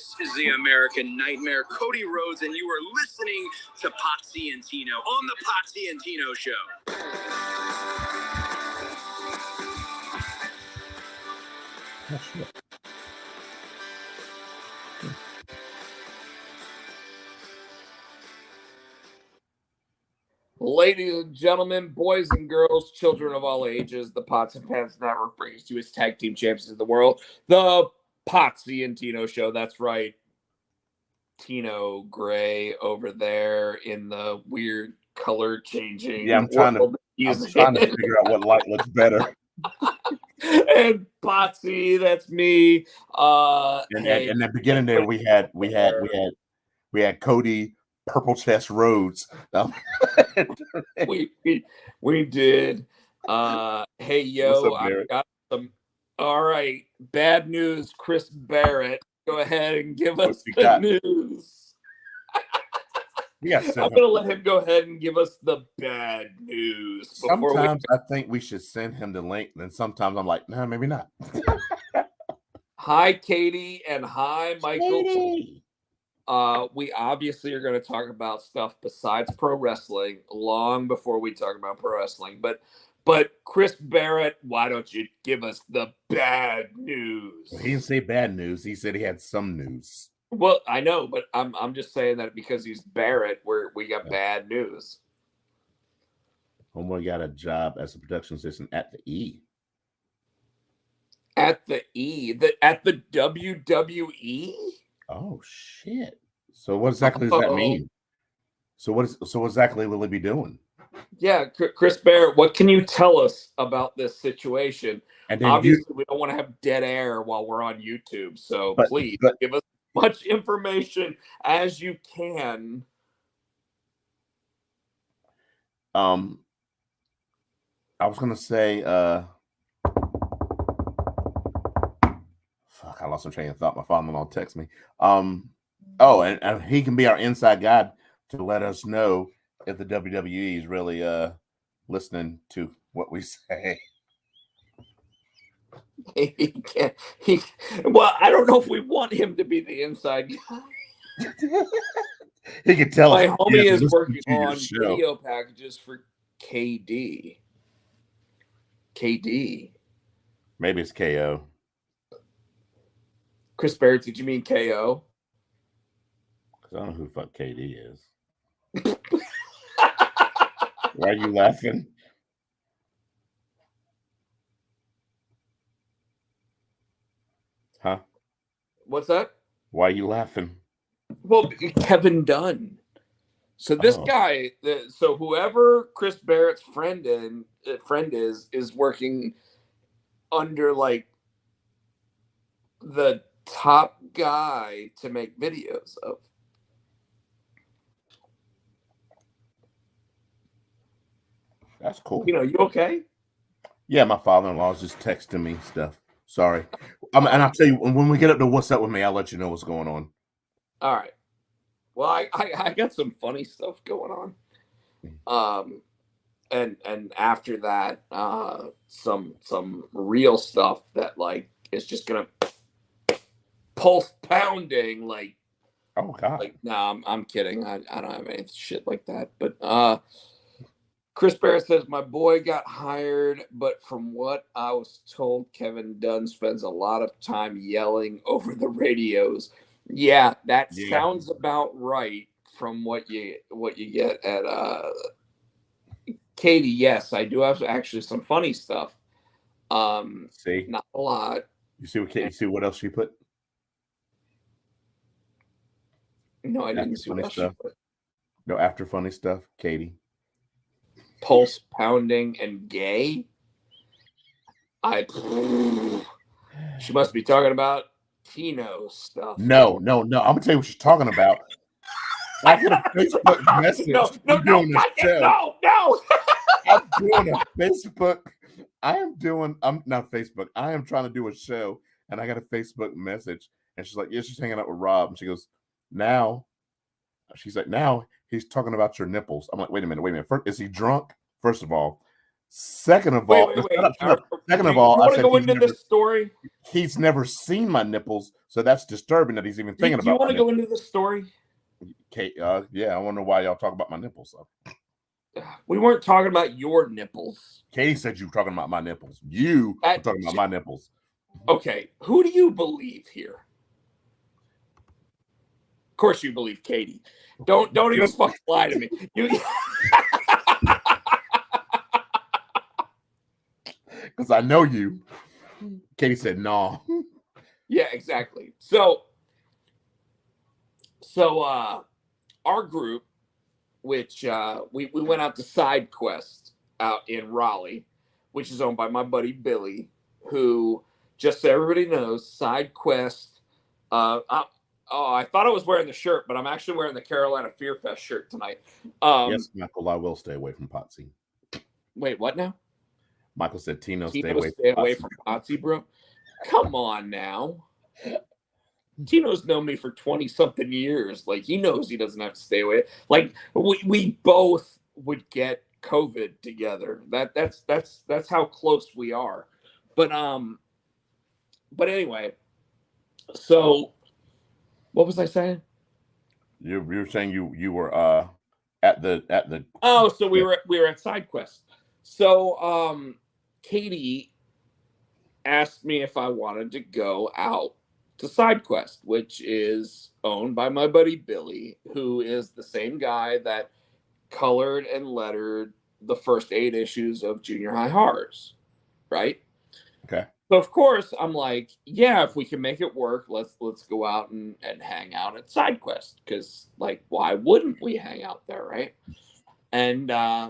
This is the American Nightmare, Cody Rhodes, and you are listening to Potsy and Tino on the Potsy and Tino Show. Ladies and gentlemen, boys and girls, children of all ages, the Pots and Pans Network brings you its tag team champions of the world, the Potsy and Tino Show. That's right. Tino Gray over there in the weird color changing. Yeah, I'm trying to figure out what light looks better. And Potsy, that's me. In the beginning there, we had Cody Purple Chest Rhodes. we did. Hey yo, I got some. All right, bad news. Chris Barrett, go ahead and give us the news. I'm gonna let him go ahead and give us the bad news. Sometimes I think we should send him the link, and sometimes I'm like, no, maybe not. Hi, Katie, and hi, Michael. Katie. We obviously are going to talk about stuff besides pro wrestling long before we talk about pro wrestling. But Chris Barrett, why don't you give us the bad news? Well, he didn't say bad news. He said he had some news. Well, I know, but I'm just saying that because he's Barrett, we got bad news. Homeboy got a job as a production assistant at the E. At the E? At the WWE? Oh shit! So what exactly does that mean? So what exactly will he be doing? Yeah, Chris Barrett, what can you tell us about this situation? And obviously, we don't want to have dead air while we're on YouTube, so please give us much information as you can. I was gonna say, I lost my train of thought. My father-in-law texted me. And he can be our inside guy to let us know if the WWE is really listening to what we say. Well, I don't know if we want him to be the inside guy. He can tell my homie is working on video packages for KD. Maybe it's KO. Chris Barrett, did you mean KO? Because I don't know who the fuck KD is. Why are you laughing? Huh? What's that? Why are you laughing? Well, Kevin Dunn. So this guy, so whoever Chris Barrett's friend is working under like the top guy to make videos of. That's cool. You okay? Yeah, my father-in-law is just texting me stuff. Sorry. And I'll tell you, when we get up to what's up with me, I'll let you know what's going on. All right. Well, I got some funny stuff going on. And after that, some real stuff that like is just gonna pulse pounding like. Oh God! Like, no, I'm kidding. I don't have any shit like that. But Chris Barrett says my boy got hired, but from what I was told, Kevin Dunn spends a lot of time yelling over the radios. Yeah, that sounds about right from what you get at Katie. Yes, I do have actually some funny stuff. See, not a lot. You see what else she put? No, I didn't see what else she put. No, after funny stuff, Katie. Pulse pounding and gay. She must be talking about Tino stuff. No. I'm gonna tell you what she's talking about. I put a Facebook message. No. I'm doing not a Facebook. I'm not Facebook. I am trying to do a show, and I got a Facebook message, and she's like, "Yeah, she's hanging out with Rob," and she goes, "Now." She's like, "Now he's talking about your nipples." I'm like, wait a minute. First, is he drunk? First of all, Second of Wait, all, wait, wait. shut up. Second of You all, I want to said go into this story? he's never seen my nipples, so that's disturbing that he's even thinking Do you about. want to go into this story? Kate, yeah, I wonder why y'all talk about my nipples. Though. We weren't talking about your nipples. Katie said you were talking about my nipples. You were talking about my nipples. Okay, who do you believe here? Of course, you believe Katie. Don't even fucking lie to me. Because I know you. Katie said no. Yeah, exactly. So our group, which we went out to Side Quest out in Raleigh, which is owned by my buddy Billy, who, just so everybody knows, Side Quest. I thought I was wearing the shirt, but I'm actually wearing the Carolina Fear Fest shirt tonight. Yes, Michael, I will stay away from Potsy. Wait, what now? Michael said, Tino, stay away from Potsy, bro. Come on now. Tino's known me for 20-something years. Like, he knows he doesn't have to stay away. Like, we both would get COVID together. That's how close we are. But anyway, so what was I saying? You were saying you were at the so we were at Side Quest. So Katie asked me if I wanted to go out to Side Quest, which is owned by my buddy Billy, who is the same guy that colored and lettered the first 8 issues of Junior High Horrors, right? Okay. So of course I'm like, yeah, if we can make it work, let's go out and hang out at Side Quest, because like, why wouldn't we hang out there, right? And I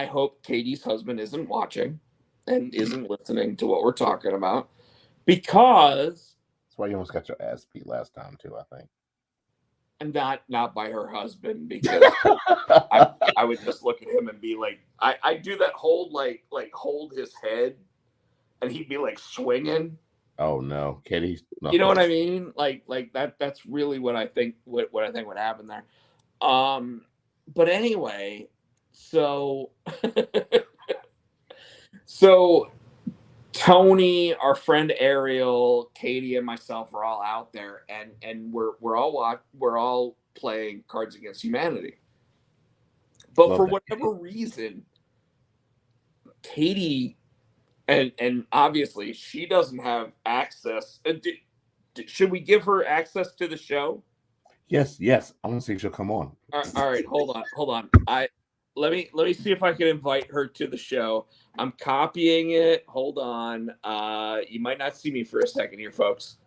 hope Katie's husband isn't watching and isn't listening to what we're talking about, because that's why you almost got your ass beat last time too, I think. And not by her husband, because I would just look at him and be like, I do that hold like hold his head, and he'd be like swinging. Oh no, Katie! No. You know what I mean? Like that's really what I think what I think would happen there. But anyway, so so Tony, our friend Ariel, Katie, and myself are all out there, and we're all playing Cards Against Humanity. But for whatever reason, Katie, and obviously she doesn't have access. Should we give her access to the show? Yes. I want to see if she'll come on. All right, hold on. Let me see if I can invite her to the show. I'm copying it. Hold on. You might not see me for a second here, folks.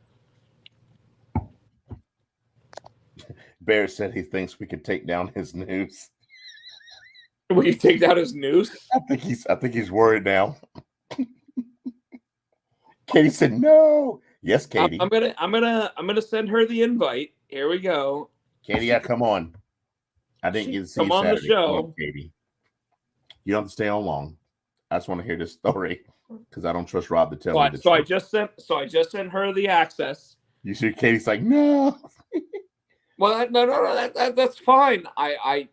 Bear said he thinks we could take down his news. Will you take down his news? I think he's worried now. Katie said no. Yes, Katie. I'm gonna send her the invite. Here we go. Katie, come on. I didn't get to see come you on Saturday. the show, on, Katie. You don't have to stay on long. I just want to hear this story because I don't trust Rob to tell me. I just sent her the access. You see, Katie's like, no. Well, no, that's fine. I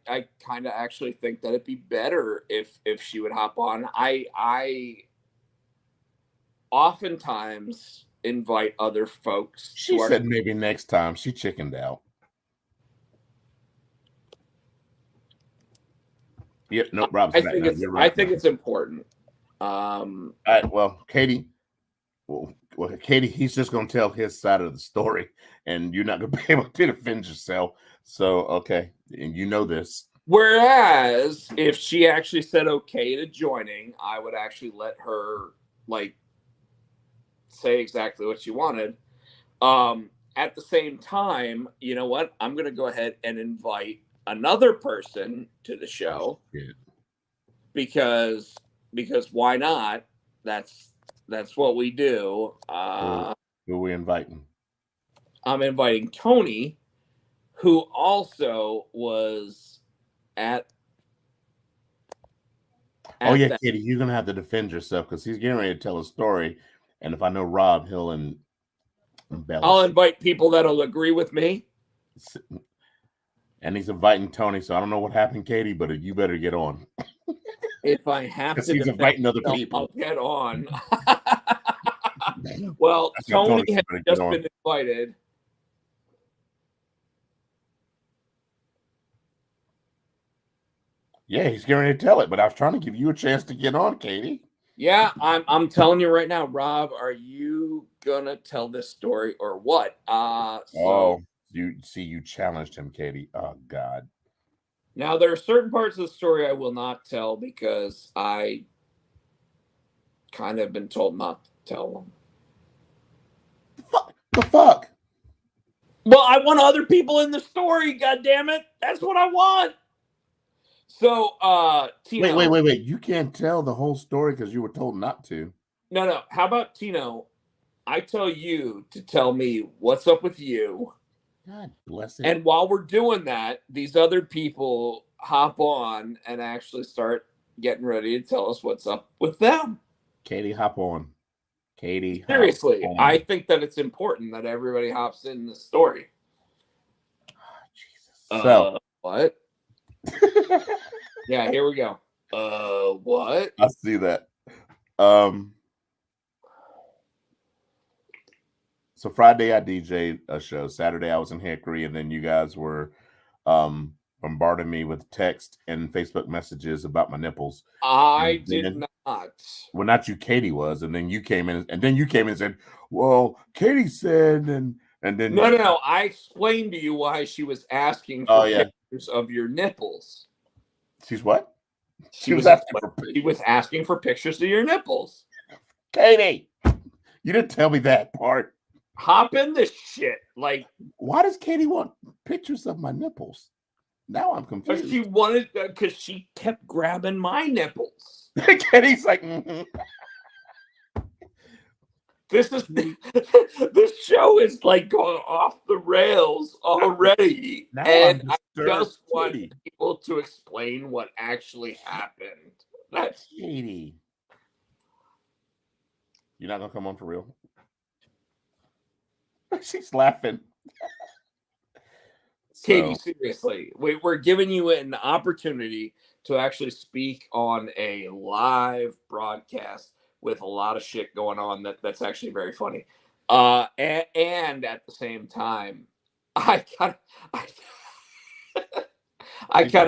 kind of actually think that it'd be better if she would hop on. I oftentimes invite other folks. She said maybe next time. She chickened out. Yep, no, Rob's I think it's important. All right, well, Katie. Well, Katie, he's just going to tell his side of the story, and you're not going to be able to defend yourself. So, okay, and you know this. Whereas, if she actually said okay to joining, I would actually let her say exactly what she wanted. At the same time, you know what? I'm going to go ahead and invite another person to the show. Yeah. Because why not? That's what we do. Who are we inviting? I'm inviting Tony, who also was at oh yeah, Katie, you're gonna have to defend yourself because he's getting ready to tell a story, and if I know Rob, he'll embellish. I'll invite people that'll agree with me. And he's inviting Tony, so I don't know what happened, Katie, but you better get on. If I have Because to he's defend inviting other myself, people. I'll get on. Well, That's what Tony Tony's has gonna get just on. been invited. Yeah, he's getting ready to tell it, but I was trying to give you a chance to get on, Katie. Yeah, I'm telling you right now, Rob, are you gonna tell this story or what? Oh, you challenged him, Katie. Oh God. Now there are certain parts of the story I will not tell because I kind of been told not to tell them. The fuck? Well, I want other people in the story, god damn it. That's what I want. So Tino. Wait. You can't tell the whole story because you were told not to. No. How about Tino? I tell you to tell me what's up with you. God bless it. And while we're doing that, these other people hop on and actually start getting ready to tell us what's up with them. Katie, hop on. Katie, Seriously, hop on. I think that it's important that everybody hops in the story. Jesus. So what? Yeah, here we go. What? I see that. So Friday I DJ'd a show. Saturday I was in Hickory, and then you guys were bombarding me with text and Facebook messages about my nipples. I did not. Well, not you, Katie was, and then you came in, and said, "Well, Katie said," and then No. I explained to you why she was asking for pictures of your nipples. She's what? She was asking for pictures of your nipples. Katie, you didn't tell me that part. Hop in this shit. Like, why does Katie want pictures of my nipples? Now I'm confused. Because she kept grabbing my nipples. Katie's like, this show is like going off the rails already. Now and I disturbed, just want people to explain what actually happened. That's Katie. You're not gonna come on for real? She's laughing. Katie, seriously, we're giving you an opportunity to actually speak on a live broadcast with a lot of shit going on that's actually very funny. And at the same time, I kind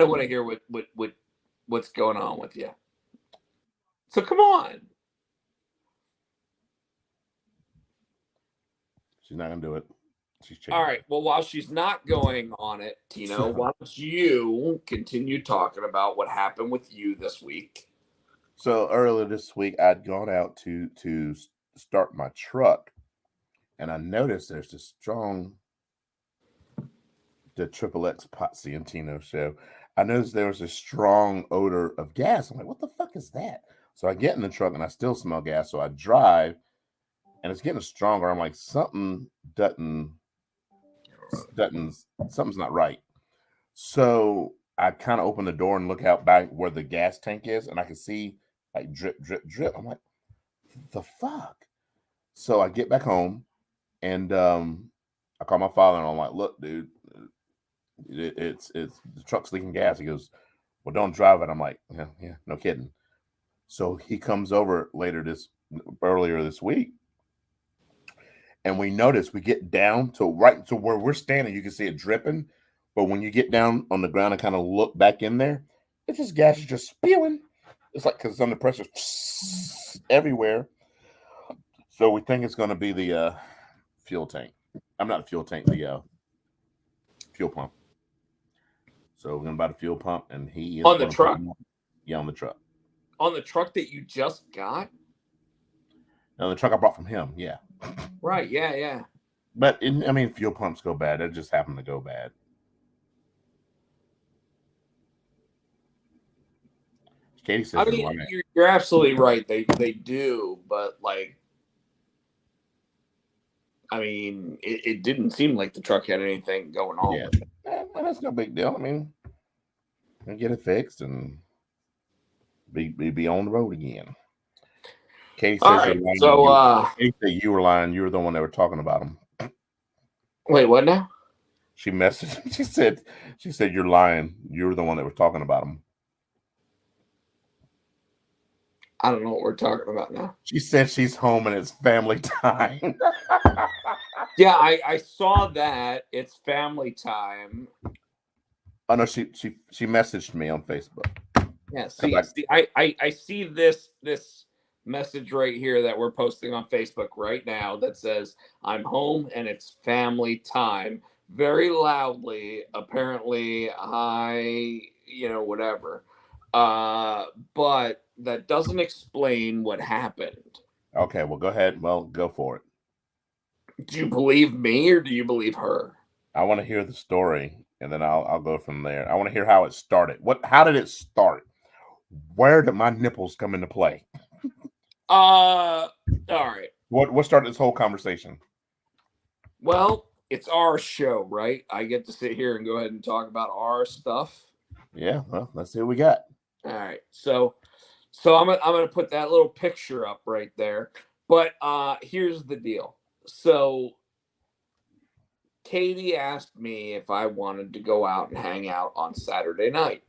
of want to hear what's going on with you. So come on. She's not gonna do it. All right. Well, while she's not going on it, Tino, why don't you continue talking about what happened with you this week? So earlier this week, I'd gone out to start my truck, and I noticed there's this strong, the XXX Potsy and Tino show. I noticed there was a strong odor of gas. I'm like, what the fuck is that? So I get in the truck and I still smell gas. So I drive, and it's getting stronger. I'm like, something's not right. So I kind of open the door and look out back where the gas tank is, and I can see like drip, drip, drip. I'm like, the fuck? So I get back home, and I call my father, and I'm like, look, dude, it's the truck's leaking gas. He goes, well, don't drive it. I'm like, yeah, no kidding. So he comes over earlier this week, and we get down to right to where we're standing. You can see it dripping, but when you get down on the ground and kind of look back in there, it's just gas is just spewing. It's like because it's under pressure everywhere. So we think it's going to be the fuel tank. I'm not the fuel tank, the fuel pump. So we're going to buy the fuel pump, and he is on the truck. Yeah, on the truck. On the truck that you just got. No, the truck I bought from him. Yeah. Right. Yeah. But fuel pumps go bad. It just happened to go bad. Katie says you're absolutely right. They do, but like, it didn't seem like the truck had anything going on. Yeah, well, that's no big deal. I get it fixed and be on the road again. Katie says you're lying. So Katie said you were lying. You were the one that were talking about him. Wait, what now? She messaged. She said you're lying. You were the one that was talking about him. I don't know what we're talking about now. She said she's home and it's family time. Yeah, I saw that. It's family time. Oh no, she messaged me on Facebook. Yeah, I see this message right here that we're posting on Facebook right now that says I'm home and it's family time. Very loudly, apparently whatever. But that doesn't explain what happened. Okay, well go ahead. Well, go for it. Do you believe me or do you believe her? I want to hear the story and then I'll go from there. I want to hear how it started. How did it start? Where did my nipples come into play? All right. What started this whole conversation? Well, it's our show, right? I get to sit here and go ahead and talk about our stuff. Yeah, well, let's see what we got. All right. So I'm gonna put that little picture up right there. But here's the deal. So Katie asked me if I wanted to go out and hang out on Saturday night.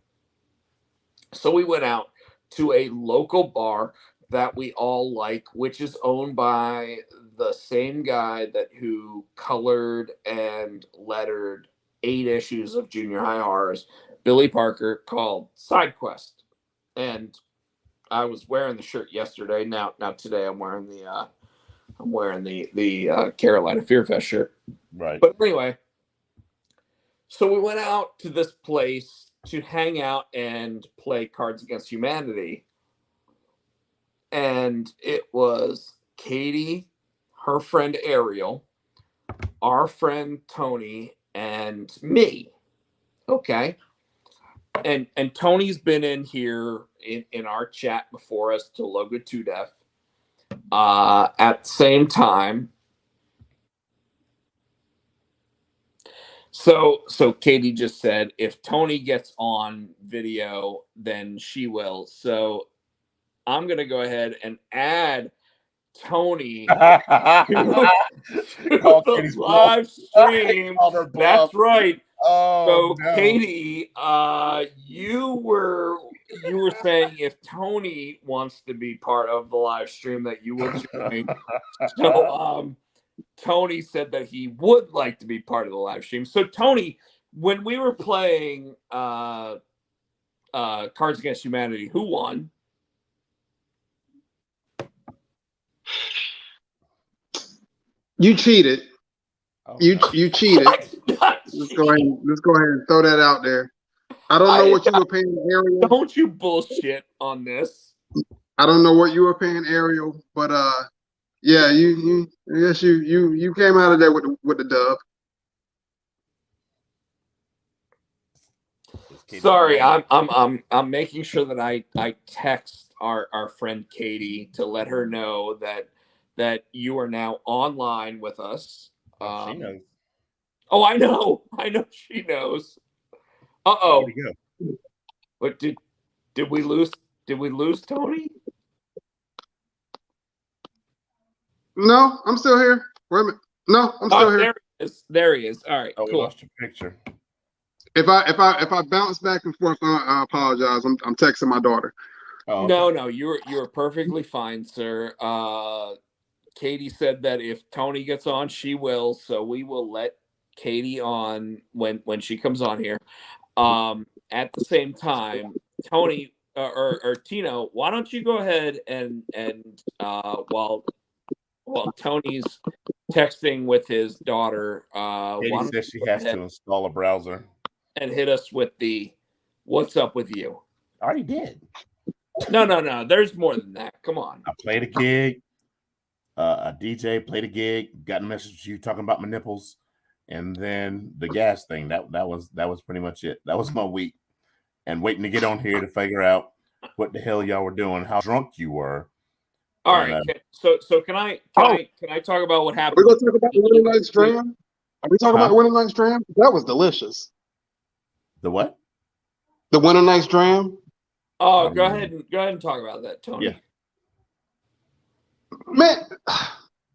So we went out to a local bar that we all like, which is owned by the same guy who colored and lettered 8 issues of Junior High Horrors, Billy Parker, called Side Quest. And I was wearing the shirt yesterday. Now today I'm wearing the Carolina Fear Fest shirt. Right. But anyway, so we went out to this place to hang out and play Cards Against Humanity. And it was Katie, her friend Ariel, our friend Tony, and me. Okay. And Tony's been in here in our chat before us to Logo 2 Def. At the same time. So Katie just said if Tony gets on video, then she will. So I'm gonna go ahead and add Tony to the live stream. That's right. Oh, so no. Katie, you were saying if Tony wants to be part of the live stream that you will join. So Tony said that he would like to be part of the live stream. So Tony, when we were playing Cards Against Humanity, who won? You cheated. Oh, you no. you cheated. Let's go ahead and throw that out there. I don't know what you were paying Ariel. Don't you bullshit on this. I don't know what you were paying Ariel, but yeah, you came out of there with the dub. Sorry, I'm making sure that I text our friend Katie to let her know that you are now online with us. She knows. Oh, I know she knows. Uh-oh. Where'd he go? What did we lose? Did we lose Tony? No, I'm still here. Wait a minute. No, I'm still here. There he is. All right, cool. We lost your picture. If I bounce back and forth, I apologize. I'm texting my daughter. Oh, okay. No, you're perfectly fine, sir. Katie said that if Tony gets on, she will. So we will let Katie on when she comes on here. At the same time, Tony or Tino, why don't you go ahead and while Tony's texting with his daughter, Katie says she has to install a browser and hit us with the "What's up with you?" I already did. No. There's more than that. Come on. I played a gig. A DJ played a gig. Got a message to you talking about my nipples, and then the gas thing. That was pretty much it. That was my week. And waiting to get on here to figure out what the hell y'all were doing, how drunk you were. All right. So can I talk about what happened? Are we going to talk about the winter night's dram? Are we talking about winter night's dram? That was delicious. The what? The winter night's dram. Oh, go ahead and talk about that, Tony. Yeah. Man,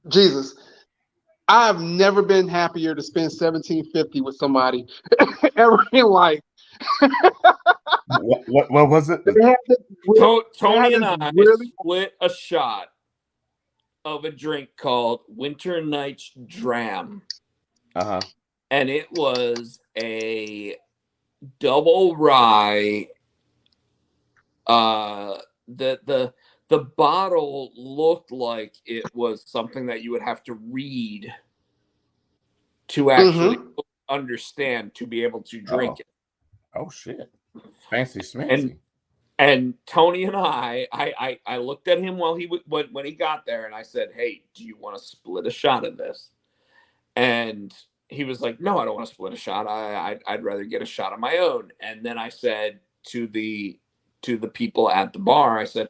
Jesus, I've never been happier to spend $17.50 with somebody ever in life. What was it? They had this Tony and this I really- split a shot of a drink called Winter Night's Dram. Uh-huh. And it was a double rye. The bottle looked like it was something that you would have to read to actually understand to be able to drink it. Oh shit. Fancy smancy. And Tony and I looked at him while when he got there, and I said, "Hey, do you want to split a shot of this?" And he was like, "No, I don't want to split a shot. I'd rather get a shot of my own." And then I said to the people at the bar, I said,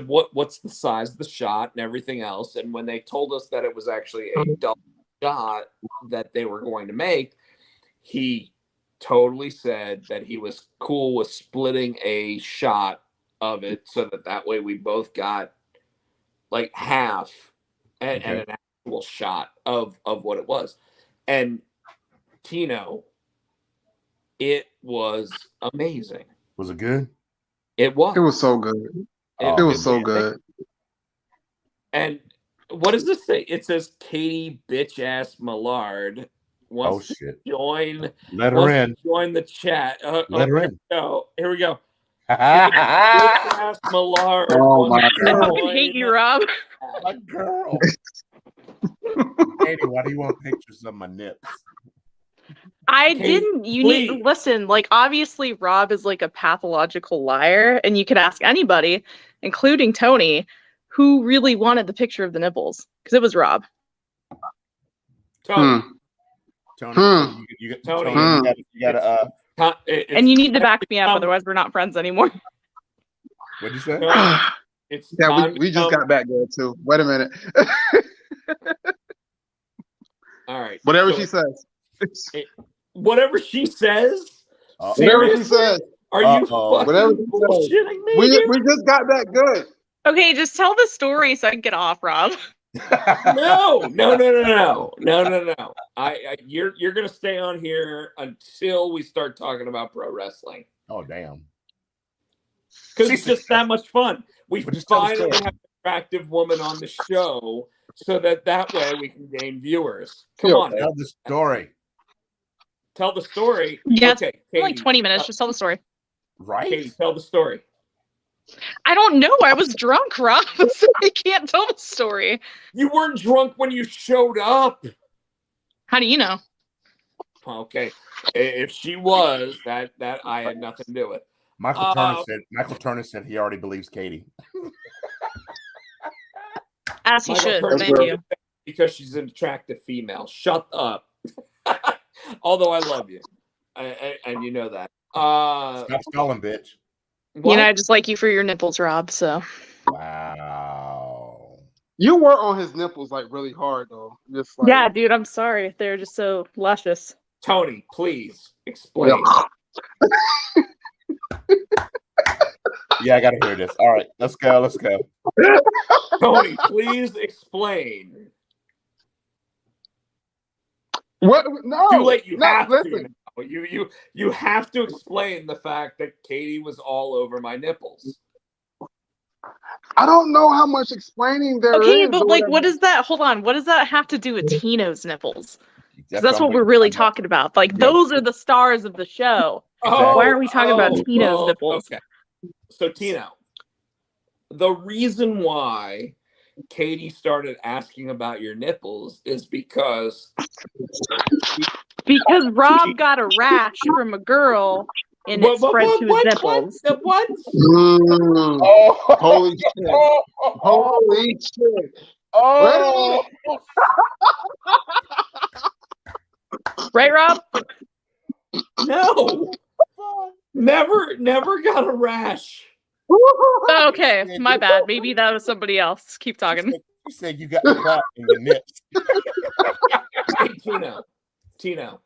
what's the size of the shot and everything else? And when they told us that it was actually a double shot that they were going to make, he totally said that he was cool with splitting a shot of it so that way we both got like half and an actual shot of what it was. And Tino, it was amazing. Was it good? It was. It was so good. It was so good. And what does this say? It says Katie bitch ass Millard wants to join. Let her in. Join the chat. Let her in. Here we go. Bitch ass Millard. Oh my I fucking hate you, Rob. My girl. Katie, why do you want pictures of my nips? I didn't. You need to listen. Like, obviously, Rob is like a pathological liar, and you could ask anybody, including Tony, who really wanted the picture of the nipples, because it was Rob. Tony. Tony, you gotta. And you need to back me up, otherwise we're not friends anymore. What'd you say? We just got back there too. Wait a minute. All right. Whatever she says. Whatever she says. Whatever she says. Are you fucking bullshitting me? We just got that good. Okay, just tell the story so I can get off, Rob. No. You're gonna stay on here until we start talking about pro wrestling. Oh damn! Because it's just that much fun. We finally have an attractive woman on the show, so that way we can gain viewers. Come on, tell the story. Tell the story. Yeah, okay, it's only 20 minutes. Just tell the story. Right. Katie, tell the story. I don't know. I was drunk, Rob, so I can't tell the story. You weren't drunk when you showed up. How do you know? Okay, if she was, that I had nothing to do with. Michael Turner said he already believes Katie. As he should. Thank you. Because she's an attractive female. Shut up. Although I love you, and you know that. Stop stalling, bitch. What? You know, I just like you for your nipples, Rob. So. Wow. You were on his nipples like really hard though. Just like... Yeah, dude. I'm sorry. They're just so luscious. Tony, please explain. Yeah, I gotta hear this. All right, let's go. Tony, please explain. What? No. Too late. You have listen. to. You have to explain the fact that Katie was all over my nipples. I don't know how much explaining there is. Okay, but like, what does that? Hold on. What does that have to do with Tino's nipples? That's what we're really talking about. Like, those are the stars of the show. Why aren't we talking about Tino's nipples? Okay. So Tino, the reason why Katie started asking about your nipples is because Rob got a rash from a girl and it spread to his nipples. What? Holy shit! Holy shit! Oh. Right, Rob? No. Never got a rash. Oh, okay, my bad. Maybe that was somebody else. Keep talking. You said you got the clap in your nips. Hey, Tino.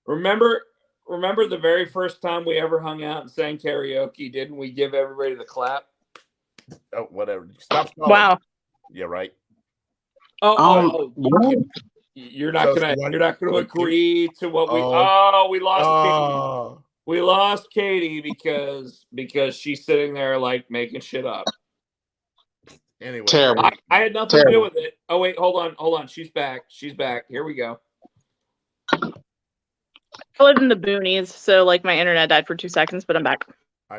Remember the very first time we ever hung out and sang karaoke? Didn't we give everybody the clap? Oh, whatever. Stop. Wow. Yeah, right. You're not gonna agree to what we. We lost. We lost Katie because she's sitting there like making shit up. Anyway, Terrible. I had nothing to do with it. Oh wait, hold on. She's back. Here we go. I live in the boonies, so like my internet died for 2 seconds, but I'm back.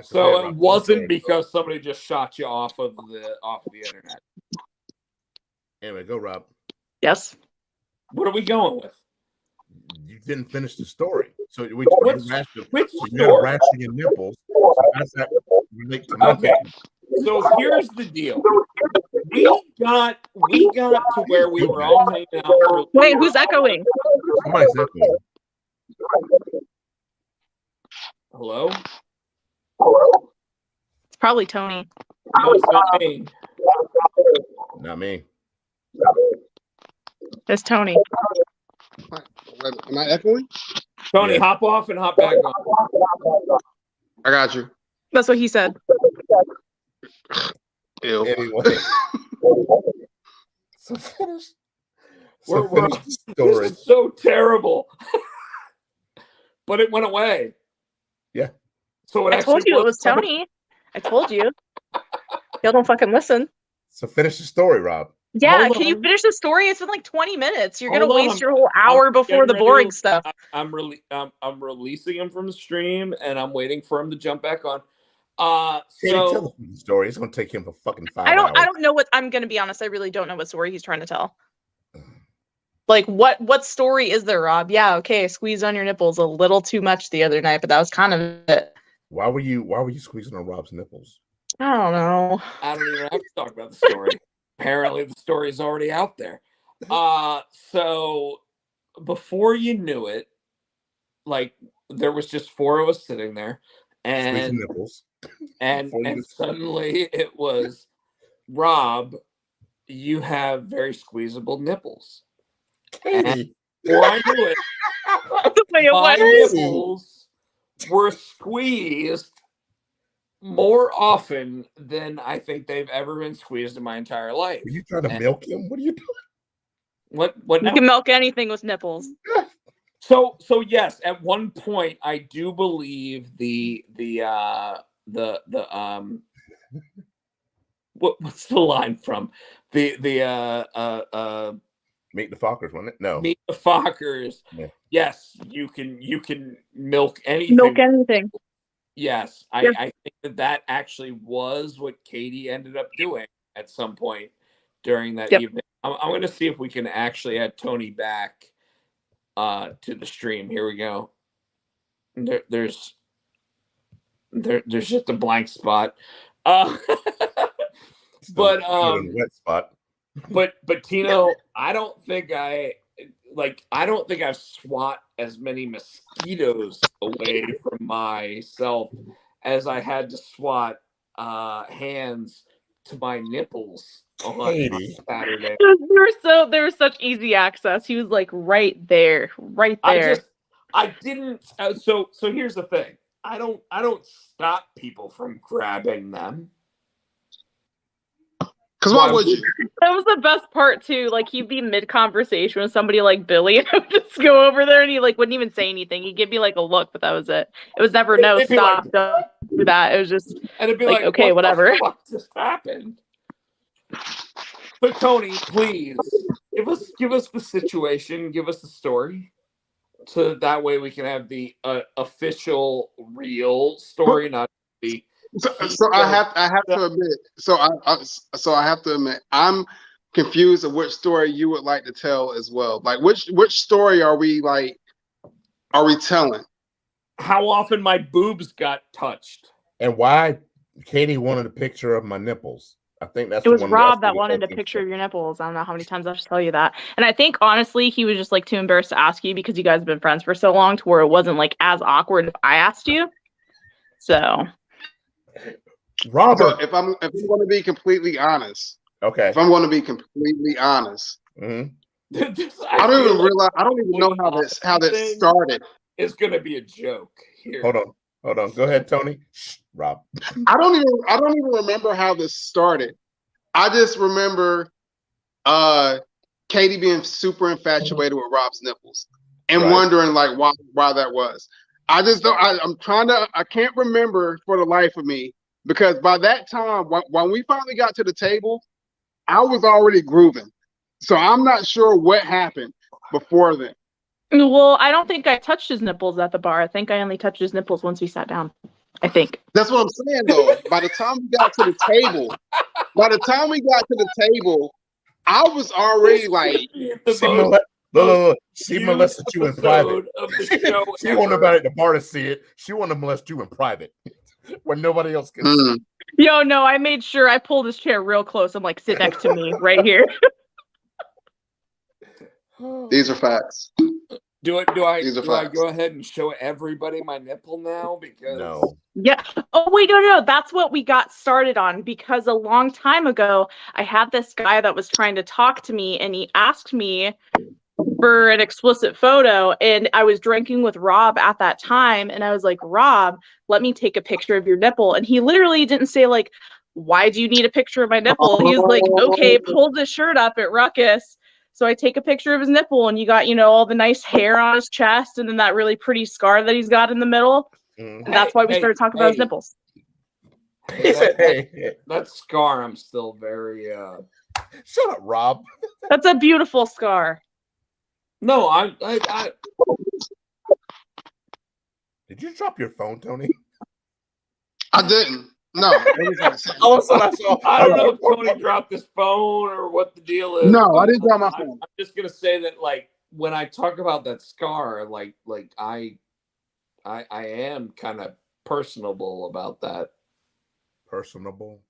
So it wasn't because somebody just shot you off of the internet. Anyway, go Rob. Yes. What are we going with? You didn't finish the story. So which you have rashing your nipples. So how's that relate to okay. So here's the deal. We got to where we were all hanging out for. Wait, who's echoing? Somebody's echoing. Hello? It's probably Tony. No, it's not me. Not me. It's Tony. Am I echoing? Tony, hop off and hop back on. I got you. That's what he said. Ew. Anyway. So finish. This is so terrible. But it went away. Yeah. So I told you it was Tony. I told you. Y'all don't fucking listen. So finish the story, Rob. Yeah, can you finish the story? It's been like 20 minutes. You're gonna waste your whole hour before the boring stuff. I'm releasing him from the stream, and I'm waiting for him to jump back on. Tell the story. It's gonna take him for fucking 5 hours. I don't know what. I'm gonna be honest. I really don't know what story he's trying to tell. Like what story is there, Rob? Yeah, okay. I squeezed on your nipples a little too much the other night, but that was kind of it. Why were you squeezing on Rob's nipples? I don't know. I don't even have to talk about the story. Apparently, the story is already out there. So before you knew it, like there was just 4 of us sitting there, and suddenly it was, Rob, you have very squeezable nipples. And before I knew it, my nipples were squeezed more often than I think they've ever been squeezed in my entire life. Are you trying to milk him? What are you doing? What you can milk anything with nipples. So yes, at one point I do believe what's the line from the Meet the Fockers, wasn't it? No. Meet the Fockers. Yeah. Yes, you can milk anything. Milk anything. Yes, Yep. I think that actually was what Katie ended up doing at some point during that evening. I'm going to see if we can actually add Tony back to the stream. Here we go. There's just a blank spot. But wet spot. But Tino, I don't think I've swat as many mosquitoes away from myself as I had to swat hands to my nipples on Saturday. There was such easy access. He was like right there. I didn't. So here's the thing. I don't stop people from grabbing them. Because why would you? That was the best part too. Like he'd be mid conversation with somebody like Billy, and I would just go over there, and he like wouldn't even say anything. He'd give me like a look, but that was it. It was never no stop. Don't do that. It was just and it'd be like okay, whatever. What just happened? But Tony, please give us the situation, give us the story, so that way we can have the official, real story, not the. So I have to admit. So I have to admit, I'm confused of which story you would like to tell as well. Like which story are we telling? How often my boobs got touched, and why Katie wanted a picture of my nipples. I think it was Rob that wanted a picture of your nipples. I don't know how many times I have to tell you that. And I think honestly, he was just like too embarrassed to ask you because you guys have been friends for so long to where it wasn't like as awkward if I asked you. So. Robert, so if I'm going to be completely honest, okay. If I'm going to be completely honest, I don't even realize. I don't even know how this started. It's going to be a joke here. Hold on. Go ahead, Tony. Rob. I don't even remember how this started. I just remember Katie being super infatuated with Rob's nipples and wondering like why that was. I just don't. I'm trying to. I can't remember for the life of me because by that time, when we finally got to the table, I was already grooving. So I'm not sure what happened before then. Well, I don't think I touched his nipples at the bar. I think I only touched his nipples once we sat down. I think. That's what I'm saying, though. By the time we got to the table, I was already like, she molested you in private. She won't know about it at the bar to see it. She want to molest you in private when nobody else can see. Yo, no, I made sure I pulled his chair real close. I'm like, sit next to me right here. These are facts. Do I go ahead and show everybody my nipple now? Because no. Yeah. Oh, wait, no. That's what we got started on because a long time ago, I had this guy that was trying to talk to me and he asked me for an explicit photo. And I was drinking with Rob at that time. And I was like, Rob, let me take a picture of your nipple. And he literally didn't say like, why do you need a picture of my nipple? He was like, okay, pull the shirt up at Ruckus. So I take a picture of his nipple and you got, all the nice hair on his chest and then that really pretty scar that he's got in the middle. And that's why we started talking about his nipples. That scar, I'm still very... Shut up, Rob. That's a beautiful scar. No, I... Did you drop your phone, Tony? I didn't. No. All of a sudden I saw. I don't know if Tony dropped his phone or what the deal is. No, I didn't drop my phone. I'm just gonna say that, like, when I talk about that scar, like I am kind of personable about that. Personable.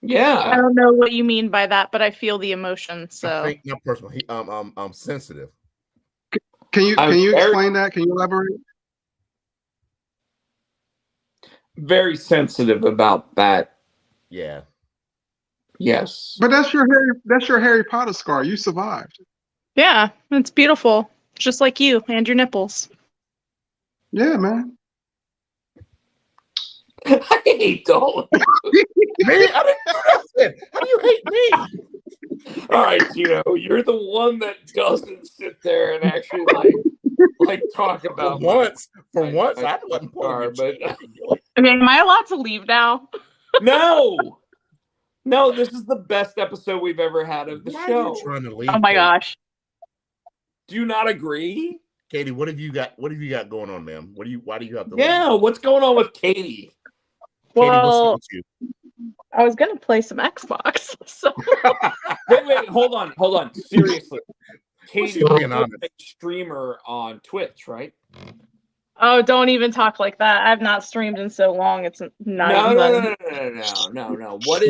Yeah. I don't know what you mean by that, but I feel the emotion. So I think not personal. I'm sensitive. Can you explain that? Can you elaborate? Very sensitive about that. Yeah. Yes. But that's your Harry Potter scar. You survived. Yeah, it's beautiful. Just like you and your nipples. Yeah, man. I hate all of you. Me? I didn't know nothing. How do you hate me? All right, Tino, you're the one that doesn't sit there and actually like talk about For once, I wasn't scar, but Okay, am I allowed to leave now? No, this is the best episode we've ever had of the show. Are you trying to leave, Oh my Katie? gosh. Do you not agree? Katie, what have you got going on, ma'am? Why do you have to leave? What's going on with Katie? Well, Katie, what's up with you? I was gonna play some Xbox. So wait, hold on. Seriously. Katie, you're a streamer on Twitch, right? Oh, don't even talk like that. I've not streamed in so long. It's not No. What is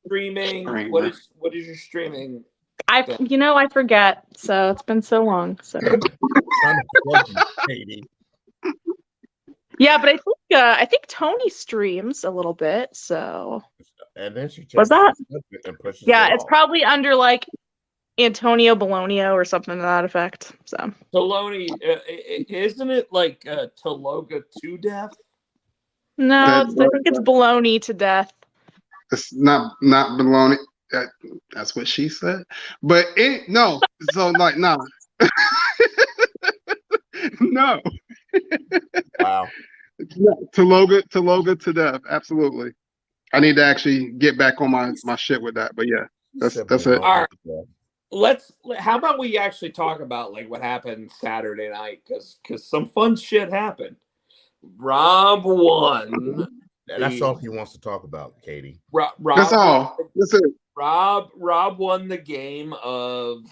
streaming? What is your streaming? I forget. So it's been so long. So yeah, but I think Tony streams a little bit. So and then she was that? Yeah, it's off. probably under like Antonio Bologna or something to that effect. So Bologna, isn't it like Tologa to death? No, I think it's baloney to death. It's not baloney. That's what she said. But no. So like no. No. Wow. Tologa to death. Absolutely. I need to actually get back on my shit with that. But yeah, that's it. All right. How about we actually talk about like what happened Saturday night? Because some fun shit happened. Rob won. That's all he wants to talk about, Katie. Rob, that's all. That's it. Rob won the game of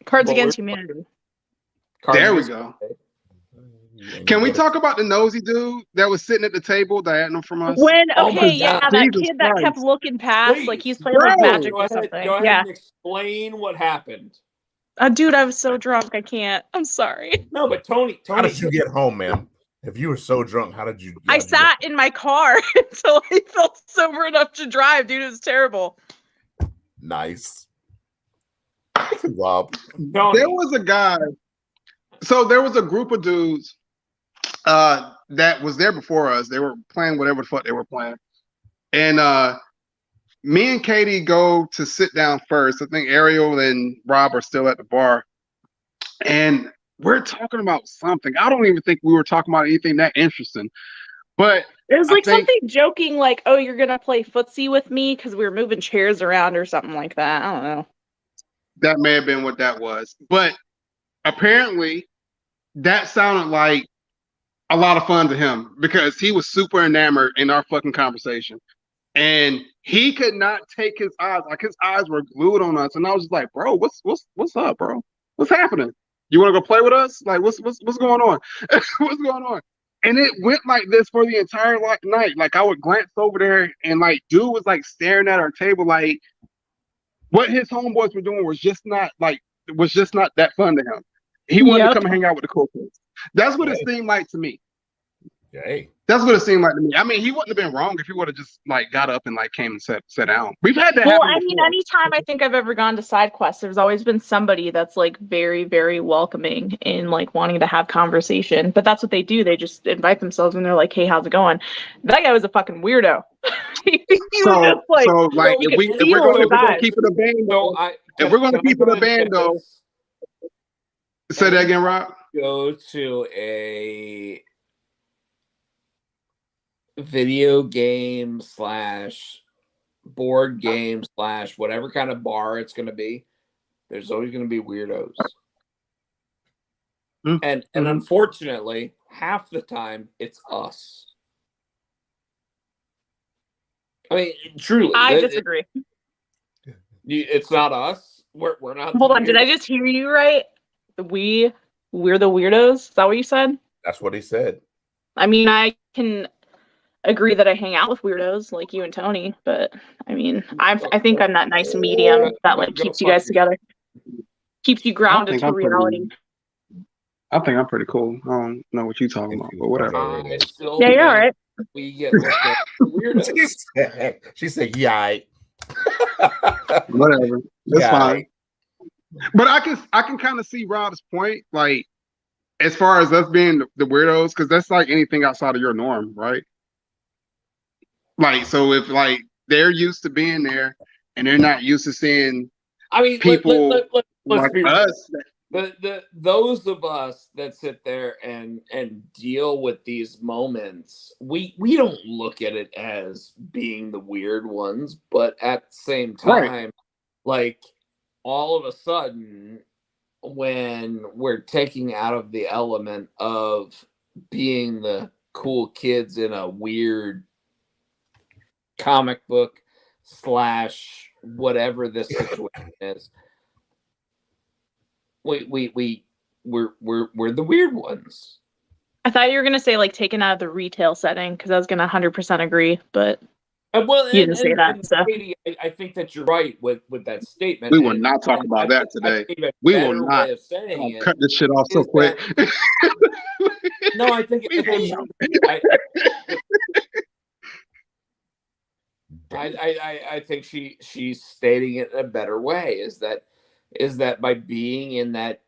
Cards Against Humanity. There we go. Can we talk about the nosy dude that was sitting at the table diagonal from us? That kid that kept looking past, like he's playing like Magic or something. Go ahead and explain what happened. Dude, I was so drunk. I can't. I'm sorry. No, but Tony, how did you get home, man? If you were so drunk, how did you? I sat in my car until I felt sober enough to drive. Dude, it was terrible. Nice. Rob. There was a guy. So there was a group of dudes that was there before us. They were playing whatever the fuck they were playing. And me and Katie go to sit down first. I think Ariel and Rob are still at the bar. and we're talking about something. I don't even think we were talking about anything that interesting, but It was I like think something joking, like, "Oh, you're gonna play footsie with me," because we were moving chairs around or something like that. I don't know. that may have been what that was. But apparently, that sounded like a lot of fun to him because he was super enamored in our fucking conversation. And he could not take his eyes, like his eyes were glued on us. And I was just like, bro, what's up, bro? What's happening? You want to go play with us? Like, what's going on? What's going on? And it went like this for the entire night. Like I would glance over there, and like dude was like staring at our table, like what his homeboys were doing was just not that fun to him. He wanted to Yep. come and hang out with the cool kids. That's what it Hey. seemed like to me. Hey. That's what it seemed like to me. I mean, he wouldn't have been wrong if he would have just like got up and like came and sat down. We've had that Well, happen I mean, before. anytime I think I've ever gone to side quests, there's always been somebody that's like very, very welcoming in like wanting to have conversation. But that's what they do. They just invite themselves and they're like, "Hey, how's it going?" That guy was a fucking weirdo. He was just like, Like you if could we're feel gonna his eyes. keep it a bando, if we're gonna Can I keep it go a ahead and say bando, this? say that again, Rob. Go to a video game / board game / whatever kind of bar it's going to be, there's always going to be weirdos. And unfortunately, half the time it's us. I mean, truly, I disagree. It's not us. We're not. Hold on, did I just hear you right? We're the weirdos. Is that what you said? That's what he said. I mean, I can agree that I hang out with weirdos like you and Tony, but I mean, I think I'm that nice medium that like keeps you guys together, keeps you grounded to reality. I think I'm pretty cool. I don't know what you're talking about, but whatever. I still Yeah, you're all right. We get looked at as weirdos. She said, "Yeah, Whatever. That's Yeah. fine. But I can kind of see Rob's point, like as far as us being the weirdos, because that's like anything outside of your norm, right? Like, so if like they're used to being there and they're not used to seeing people let's like be real. us. Those of us that sit there and deal with these moments, we don't look at it as being the weird ones, but at the same time, like all of a sudden, when we're taking out of the element of being the cool kids in a weird comic book / whatever this situation is, we're the weird ones. I thought you were gonna say like taken out of the retail setting because I was gonna 100% agree, but well, you didn't say that. So. Katie, I think that you're right with that statement. We will not talk about that today. We will not. Way of saying cut this shit off so quick. No, I think I think she's stating it in a better way. Is that by being in that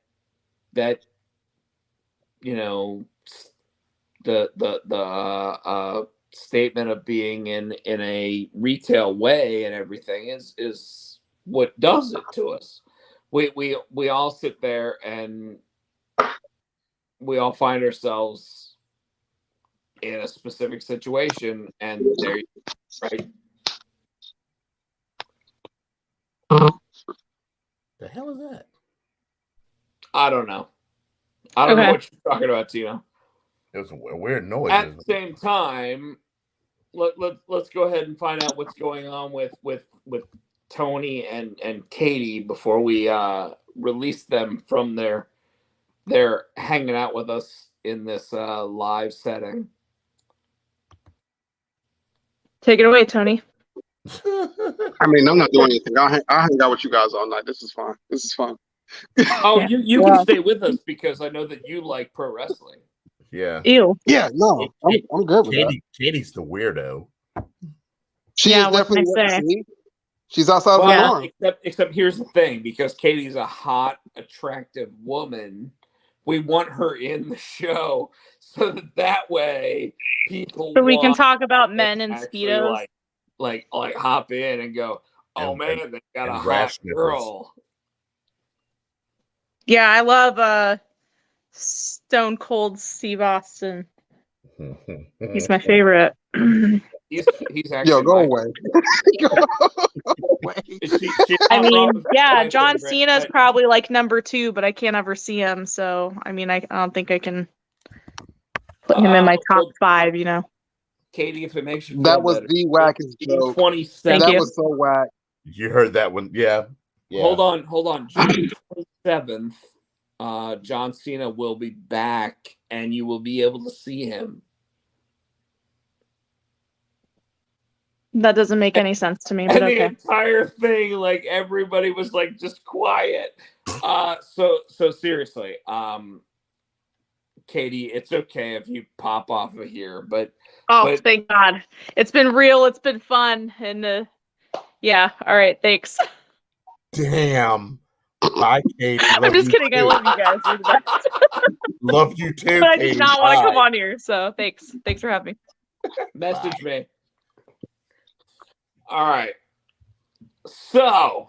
you know the statement of being in a retail way and everything is what does it to us. We all sit there and we all find ourselves in a specific situation, and there, right? The hell is that? I don't know. I don't know what you're talking about, Tino. It was a weird noise. At the same time, let's go ahead and find out what's going on with Tony and Katie before we release them from their hanging out with us in this live setting. Take it away, Tony. I mean, I'm not doing anything. I'll hang out with you guys all night. This is fine. This is fun. Oh, you can stay with us because I know that you like pro wrestling. Yeah. Ew. Yeah, no, I'm good with that. Katie's the weirdo. She is definitely what you see. She's outside of the norm. Except here's the thing, because Katie's a hot, attractive woman, we want her in the show so that way people we can talk about men and speedos. Like hop in and go, oh man, they got a hot girl. Yeah, I love Stone Cold Steve Austin. He's my favorite. He's actually Yo, go away. Go away. She's I not mean, wrong. yeah, My John favorite, Cena's but- probably like number 2, but I can't ever see him. So, I mean, I don't think I can put him in my top well, 5, you know. Katie, if it makes you feel That was better, the wackest June joke. 27th. Thank That you. was so whack. You heard that one, yeah. Hold on. June 27th, John Cena will be back, and you will be able to see him. That doesn't make any sense to me, but And the okay. entire thing, like everybody was like just quiet. So seriously, Katie, it's okay if you pop off of here, but Thank God. It's been real. It's been fun. And yeah. All right. Thanks. Damn. Bye, Katie. I'm just kidding. I love you guys. You're the best. Love you too, But I Katie. did not want to come Bye. on here. So thanks. Thanks for having me. message me. All right. So,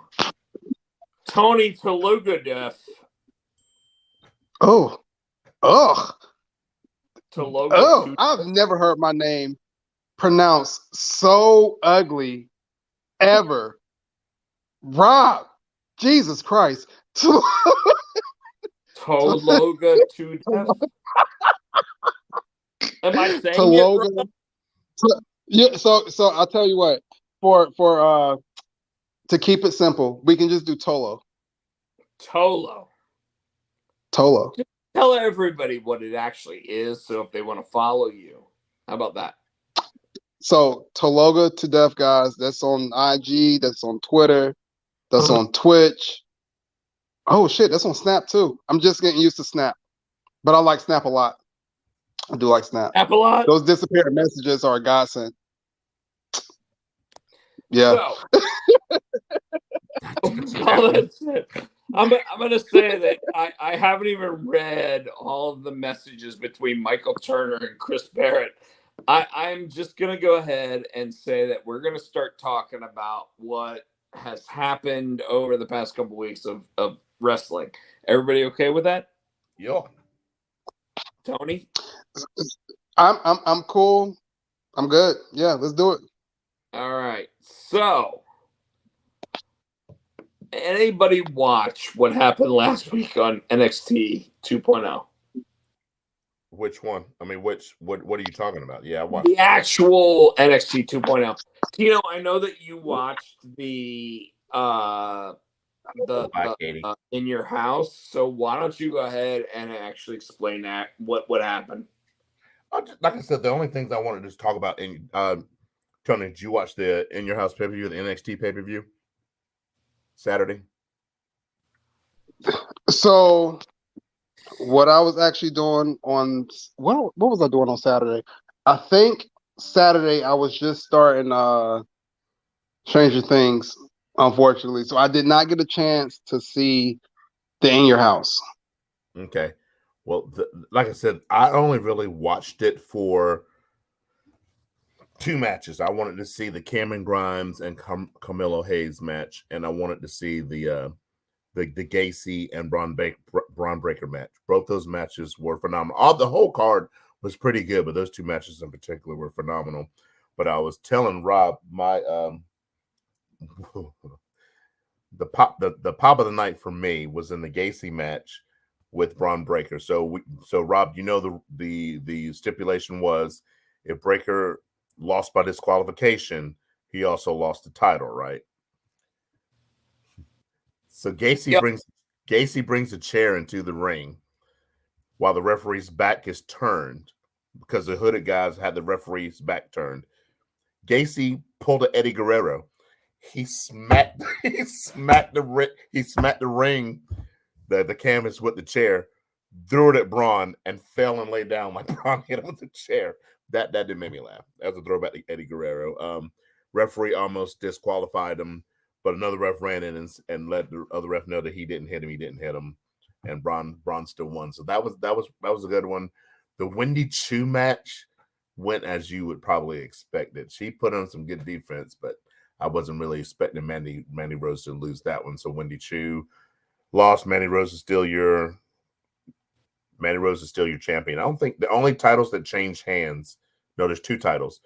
Tony Tolugadef. Oh. Ugh. Tologa. Oh, I've never heard my name pronounced so ugly ever. Rob. Jesus Christ. Tologa to death. Am I saying Tologa. it wrong? Yeah, so I'll tell you what. For to keep it simple, we can just do Tolo. Tolo. Tolo. Just tell everybody what it actually is, so if they want to follow you. How about that? So Tologa to Death, guys. That's on IG. That's on Twitter. That's on Twitch. Oh shit, that's on Snap too. I'm just getting used to Snap, but I like Snap a lot. I do like Snap. Snap a lot. Those disappearing messages are a godsend. Yeah. So, all that's it. I'm going to say that I haven't even read all of the messages between Michael Turner and Chris Barrett. I'm just going to go ahead and say that we're going to start talking about what has happened over the past couple weeks of wrestling. Everybody okay with that? Yeah. Tony? I'm cool. I'm good. Yeah, let's do it. All right. So, anybody watch what happened last week on NXT 2.0? Which one? I mean, what are you talking about? Yeah, I watched The actual NXT 2.0. Tino, I know that you watched the in your house. So why don't you go ahead and actually explain that what happened? Like I said, the only things I wanted to talk about in Tony, did you watch the In Your House pay-per-view, the NXT pay-per-view Saturday? So what I was actually doing on what was I doing on Saturday? I think Saturday I was just starting Stranger Things, unfortunately. So I did not get a chance to see the In Your House. Okay. Well, like I said, I only really watched it for 2 matches. I wanted to see the Cameron Grimes and Carmelo Hayes match, and I wanted to see the Gacy and Braun Breaker match. Both those matches were phenomenal. The whole card was pretty good, but those 2 matches in particular were phenomenal. But I was telling Rob, my the pop of the night for me was in the Gacy match with Braun Breaker. So Rob, you know the stipulation was if Breaker lost by disqualification, he also lost the title, right? So Gacy brings a chair into the ring while the referee's back is turned because the hooded guys had the referee's back turned. Gacy pulled an Eddie Guerrero. He smacked the ring, the canvas with the chair, threw it at Braun, and fell and lay down like Braun hit him with the chair. That did make me laugh. That was a throwback to Eddie Guerrero. Referee almost disqualified him, but another ref ran in and let the other ref know that he didn't hit him, and Braun still won. So that was a good one. The Wendy Chu match went as you would probably expect it. She put on some good defense, but I wasn't really expecting Mandy Rose to lose that one. So Wendy Chu lost, Mandy Rose is still your champion. I don't think the only titles that change hands. No, there's 2 titles.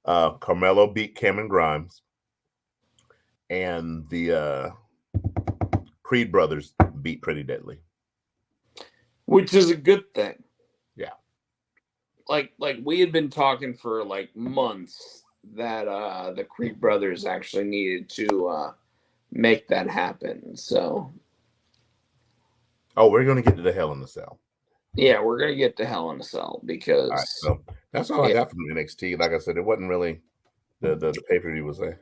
Carmelo beat Cameron Grimes, and the Creed brothers beat Pretty Deadly, which is a good thing. Yeah. Like we had been talking for like months that the Creed brothers actually needed to make that happen. So we're gonna get to the Hell in the Cell. Yeah, we're gonna get to Hell in a Cell because all right, so that's all I got from NXT. Like I said, it wasn't really the pay-per-view was there.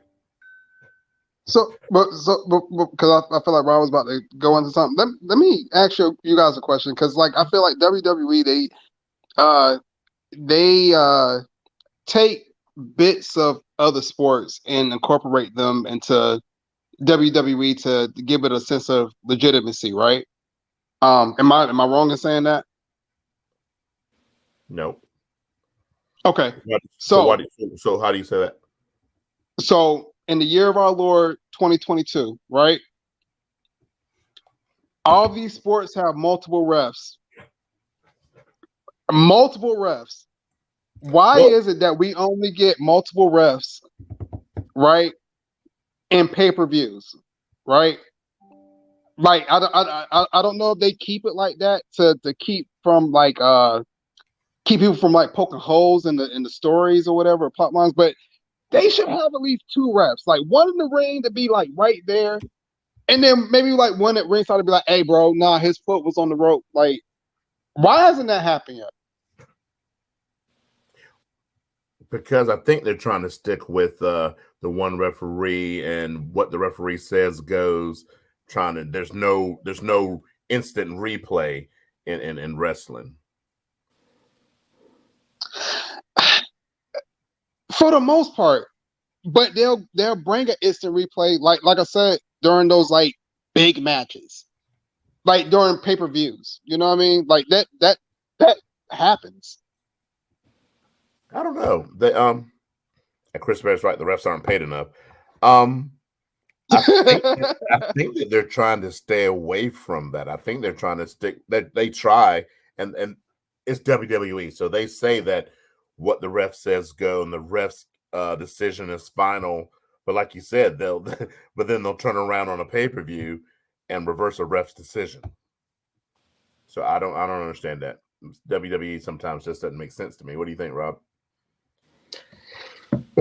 So, because I feel like Rob was about to go into something. Let me ask you guys a question, because like I feel like WWE they take bits of other sports and incorporate them into WWE to give it a sense of legitimacy, right? Am I wrong in saying that? No. Okay. So how do you say that? So in the year of our Lord 2022, right? All these sports have multiple refs. Multiple refs. Why is it that we only get multiple refs, right, in pay-per-views, right? Like I don't know if they keep it like that to keep from like keep people from like poking holes in the stories or whatever plot lines, but they should have at least 2 refs, like one in the ring to be like right there, and then maybe like one at ringside to be like, "Hey, bro, nah, his foot was on the rope." Like, why hasn't that happened yet? Because I think they're trying to stick with the one referee, and what the referee says goes. There's no instant replay in wrestling. For the most part, but they'll bring an instant replay, like I said, during those like big matches, like during pay-per-views. You know what I mean? Like that happens. I don't know. They and Chris Bear's right. The refs aren't paid enough. I think that they're trying to stay away from that. I think they're trying to stick that they try, and it's WWE, so they say that what the ref says go, and the ref's decision is final. But like you said, but then they'll turn around on a pay-per-view and reverse a ref's decision. So I don't understand that. WWE sometimes just doesn't make sense to me. What do you think, Rob?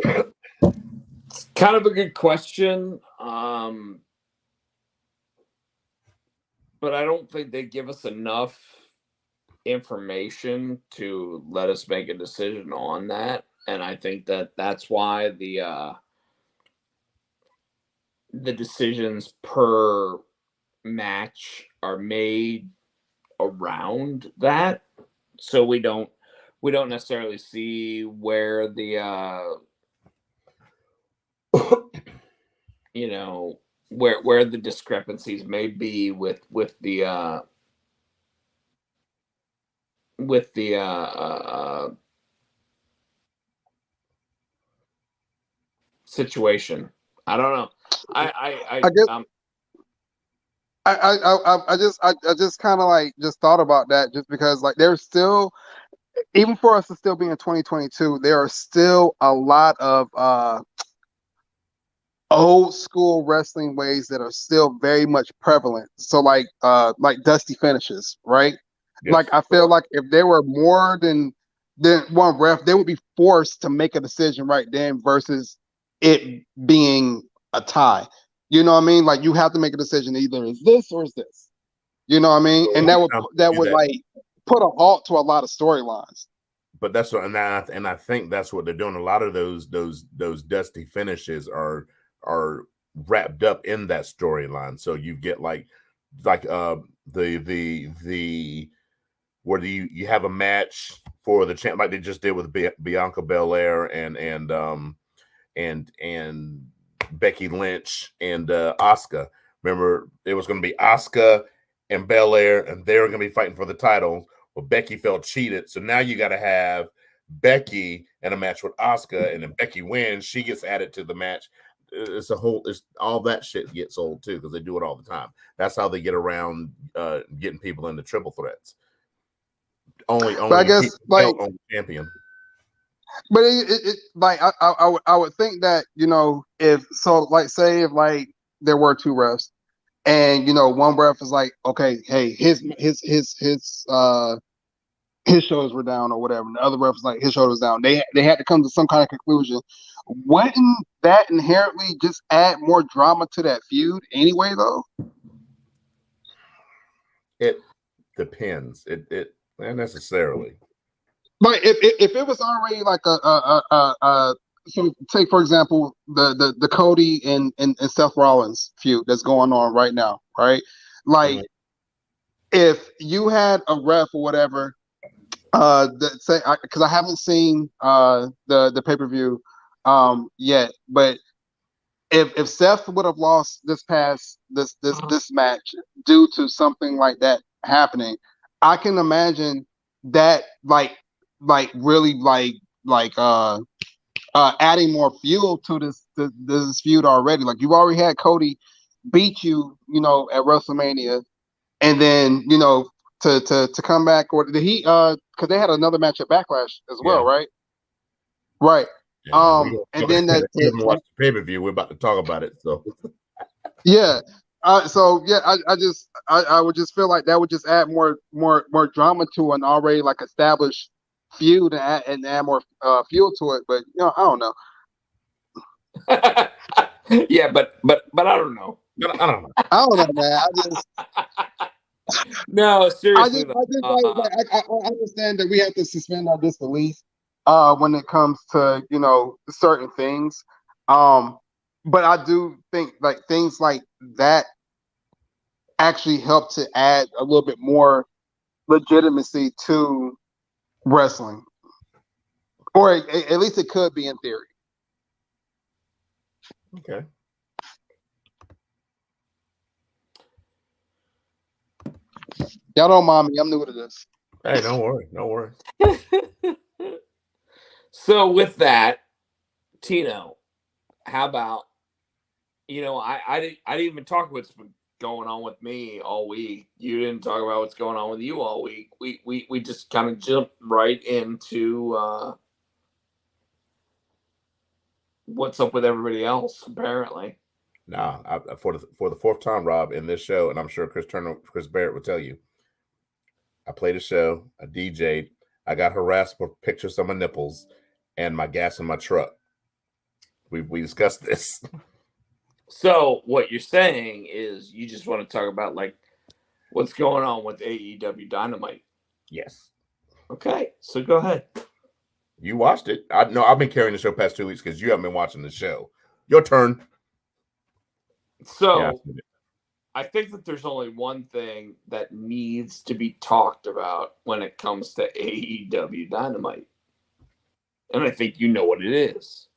It's kind of a good question, but I don't think they give us enough information to let us make a decision on that, and I think that's why the decisions per match are made around that, so we don't necessarily see where the you know, where the discrepancies may be with the situation. I don't know. I just kind of like just thought about that, just because like there's still, even for us to still be in 2022, there are still a lot of old school wrestling ways that are still very much prevalent. So like dusty finishes, right? Yes. Like I feel like if there were more than one ref, they would be forced to make a decision right then versus it being a tie. You know what I mean? Like you have to make a decision, either is this or is this. You know what I mean? And that would like put a halt to a lot of storylines. But that's what, and I think that's what they're doing. A lot of those dusty finishes are wrapped up in that storyline. So you get like the where you have a match for the champ, like they just did with Bianca Belair and Becky Lynch and Asuka. Remember, it was going to be Asuka and Belair, and they were going to be fighting for the titles. Well, Becky felt cheated, so now you got to have Becky in a match with Asuka, and then Becky wins. She gets added to the match. it's all that shit gets old too because they do it all the time. That's how they get around getting people into triple threats. Only But I guess like on champion. But like I would think that if so like say if like there were two refs and one ref is like, okay, hey, his shoulders were down or whatever, and the other ref is like his shoulders down. They had to come to some kind of conclusion. Wouldn't that inherently just add more drama to that feud anyway though? It depends. It not necessarily. Like if it was already like so take for example the Cody and Seth Rollins feud that's going on right now, right? Like if you had a ref or whatever, that say because I haven't seen the pay-per-view yet, but if Seth would have lost this match due to something like that happening, I can imagine that really adding more fuel to this feud already. Like you've already had Cody beat you, at WrestleMania, and then to come back, or did he because they had another match at Backlash as well, right? Right. And then that you haven't watched the pay-per-view, we're about to talk about it. So yeah. So yeah, I would just feel like that would just add more drama to an already like established feud and add more fuel to it. But I don't know. Yeah, but I don't know. I don't know. I don't know, man. No, seriously. I understand that we have to suspend our disbelief when it comes to certain things. But I do think like things like that actually help to add a little bit more legitimacy to wrestling, or at least it could be in theory. Okay. Y'all don't mind me. I'm new to this. Hey, don't worry. No worries. So with that, Tino, how about I didn't even talk what's been going on with me all week. You didn't talk about what's going on with you all week. We just kind of jumped right into what's up with everybody else, apparently. Nah, for the fourth time, Rob, in this show, and I'm sure Chris Barrett will tell you, I played a show, I DJ'd, I got harassed for pictures of my nipples and my gas in my truck. We discussed this. So what you're saying is you just want to talk about like what's going on with AEW Dynamite. Yes. Okay, so go ahead. You watched it. I've been carrying the show past 2 weeks because you haven't been watching the show. Your turn. So yeah, I think that there's only one thing that needs to be talked about when it comes to AEW Dynamite. And I think you know what it is.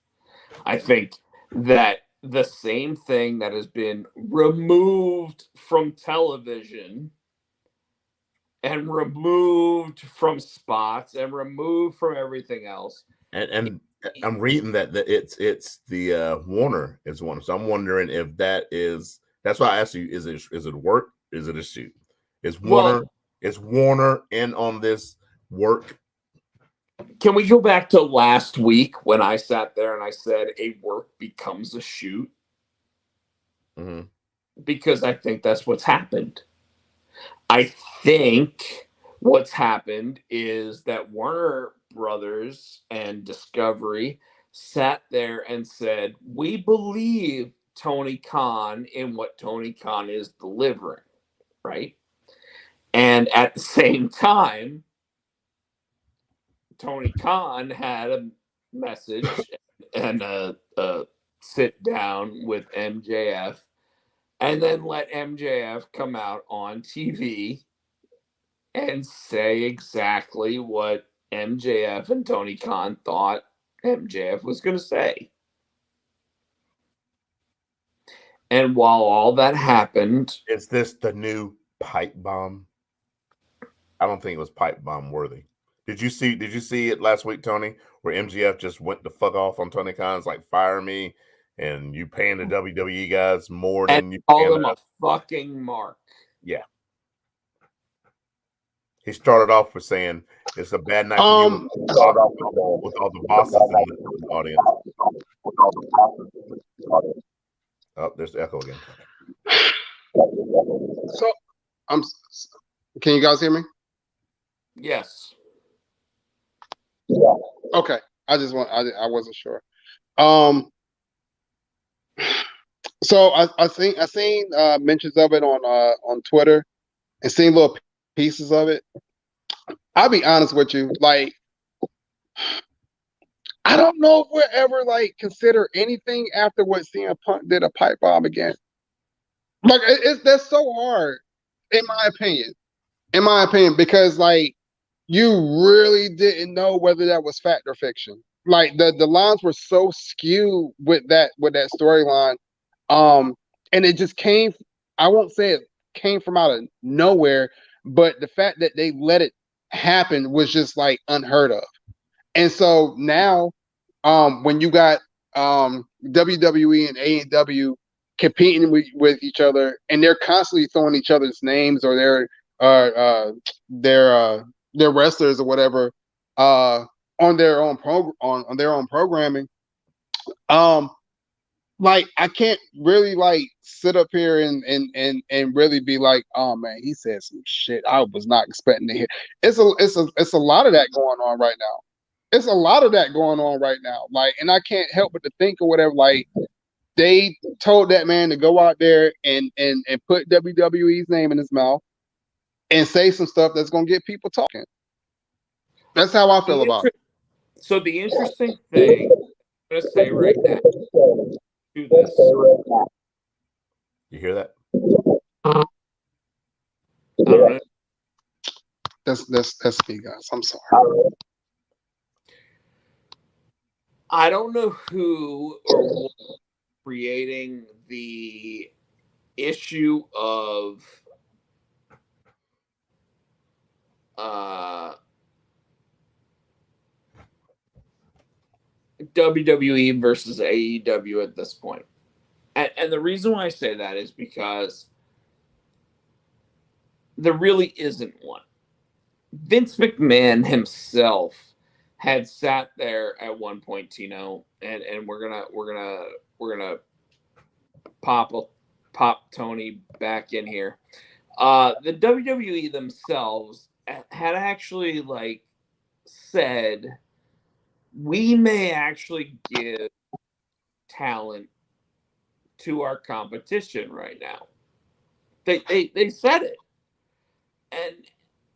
I think that the same thing that has been removed from television and removed from spots and removed from everything else. And I'm reading that it's the Warner is one. So I'm wondering if that's why I asked you, is it work? Is it a shoot? Is Warner in on this work? Can we go back to last week when I sat there and I said a work becomes a shoot? Mm-hmm. Because I think that's what's happened. I think what's happened is that Warner Brothers and Discovery sat there and said, we believe Tony Khan in what Tony Khan is delivering, right? And at the same time, Tony Khan had a message and a sit down with MJF, and then let MJF come out on TV and say exactly what MJF and Tony Khan thought MJF was going to say. And while all that happened... Is this the new pipe bomb? I don't think it was pipe bomb worthy. Did you see it last week, Tony, where MJF just went the fuck off on Tony Khan's like, fire me, and you paying the WWE guys more And than you call paying them a us. fucking mark. Yeah. He started off with saying it's a bad night for you with all the bosses in the audience. Oh, there's the echo again. So can you guys hear me? Yes. Okay. I wasn't sure. So I seen mentions of it on Twitter and seen little pieces of it. I'll be honest with you, like I don't know if we'll ever like consider anything after what CM Punk did a pipe bomb again. Like that's so hard, in my opinion. In my opinion, because like you really didn't know whether that was fact or fiction. Like the lines were so skewed with that storyline. And it just came, I won't say it came from out of nowhere, but the fact that they let it happen was just like unheard of. And so now, when you got WWE and AEW competing with each other, and they're constantly throwing each other's names or their wrestlers or whatever on their own on their own programming. Like I can't really like sit up here and really be like, oh man, he said some shit I was not expecting to hear. It's a lot of that going on right now. It's a lot of that going on right now. Like, and I can't help but to think or whatever. Like, they told that man to go out there and put WWE's name in his mouth and say some stuff that's gonna get people talking. That's how I feel about it. So the interesting thing I'm gonna say right now to this. You hear that? I don't know. That's me, guys. I'm sorry. I don't know who or what creating the issue of WWE versus AEW at this point. And the reason why I say that is because there really isn't one. Vince McMahon himself had sat there at one point, Tino, and we're gonna pop Tony back in here. The WWE themselves had actually like said we may actually give talent to our competition right now. They said it,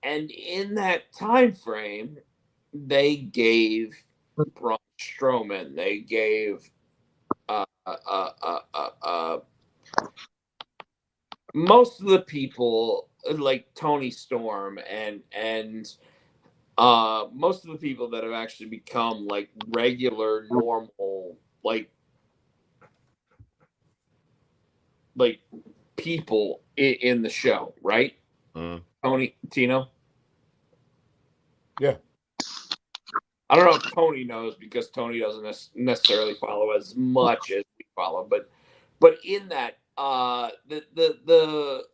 and in that time frame, they gave Braun Strowman, they gave most of the people like Tony Storm and most of the people that have actually become like regular normal like people in the show, right? Tony, Tino. Yeah. I don't know if Tony knows because Tony doesn't necessarily follow as much as we follow, but in that the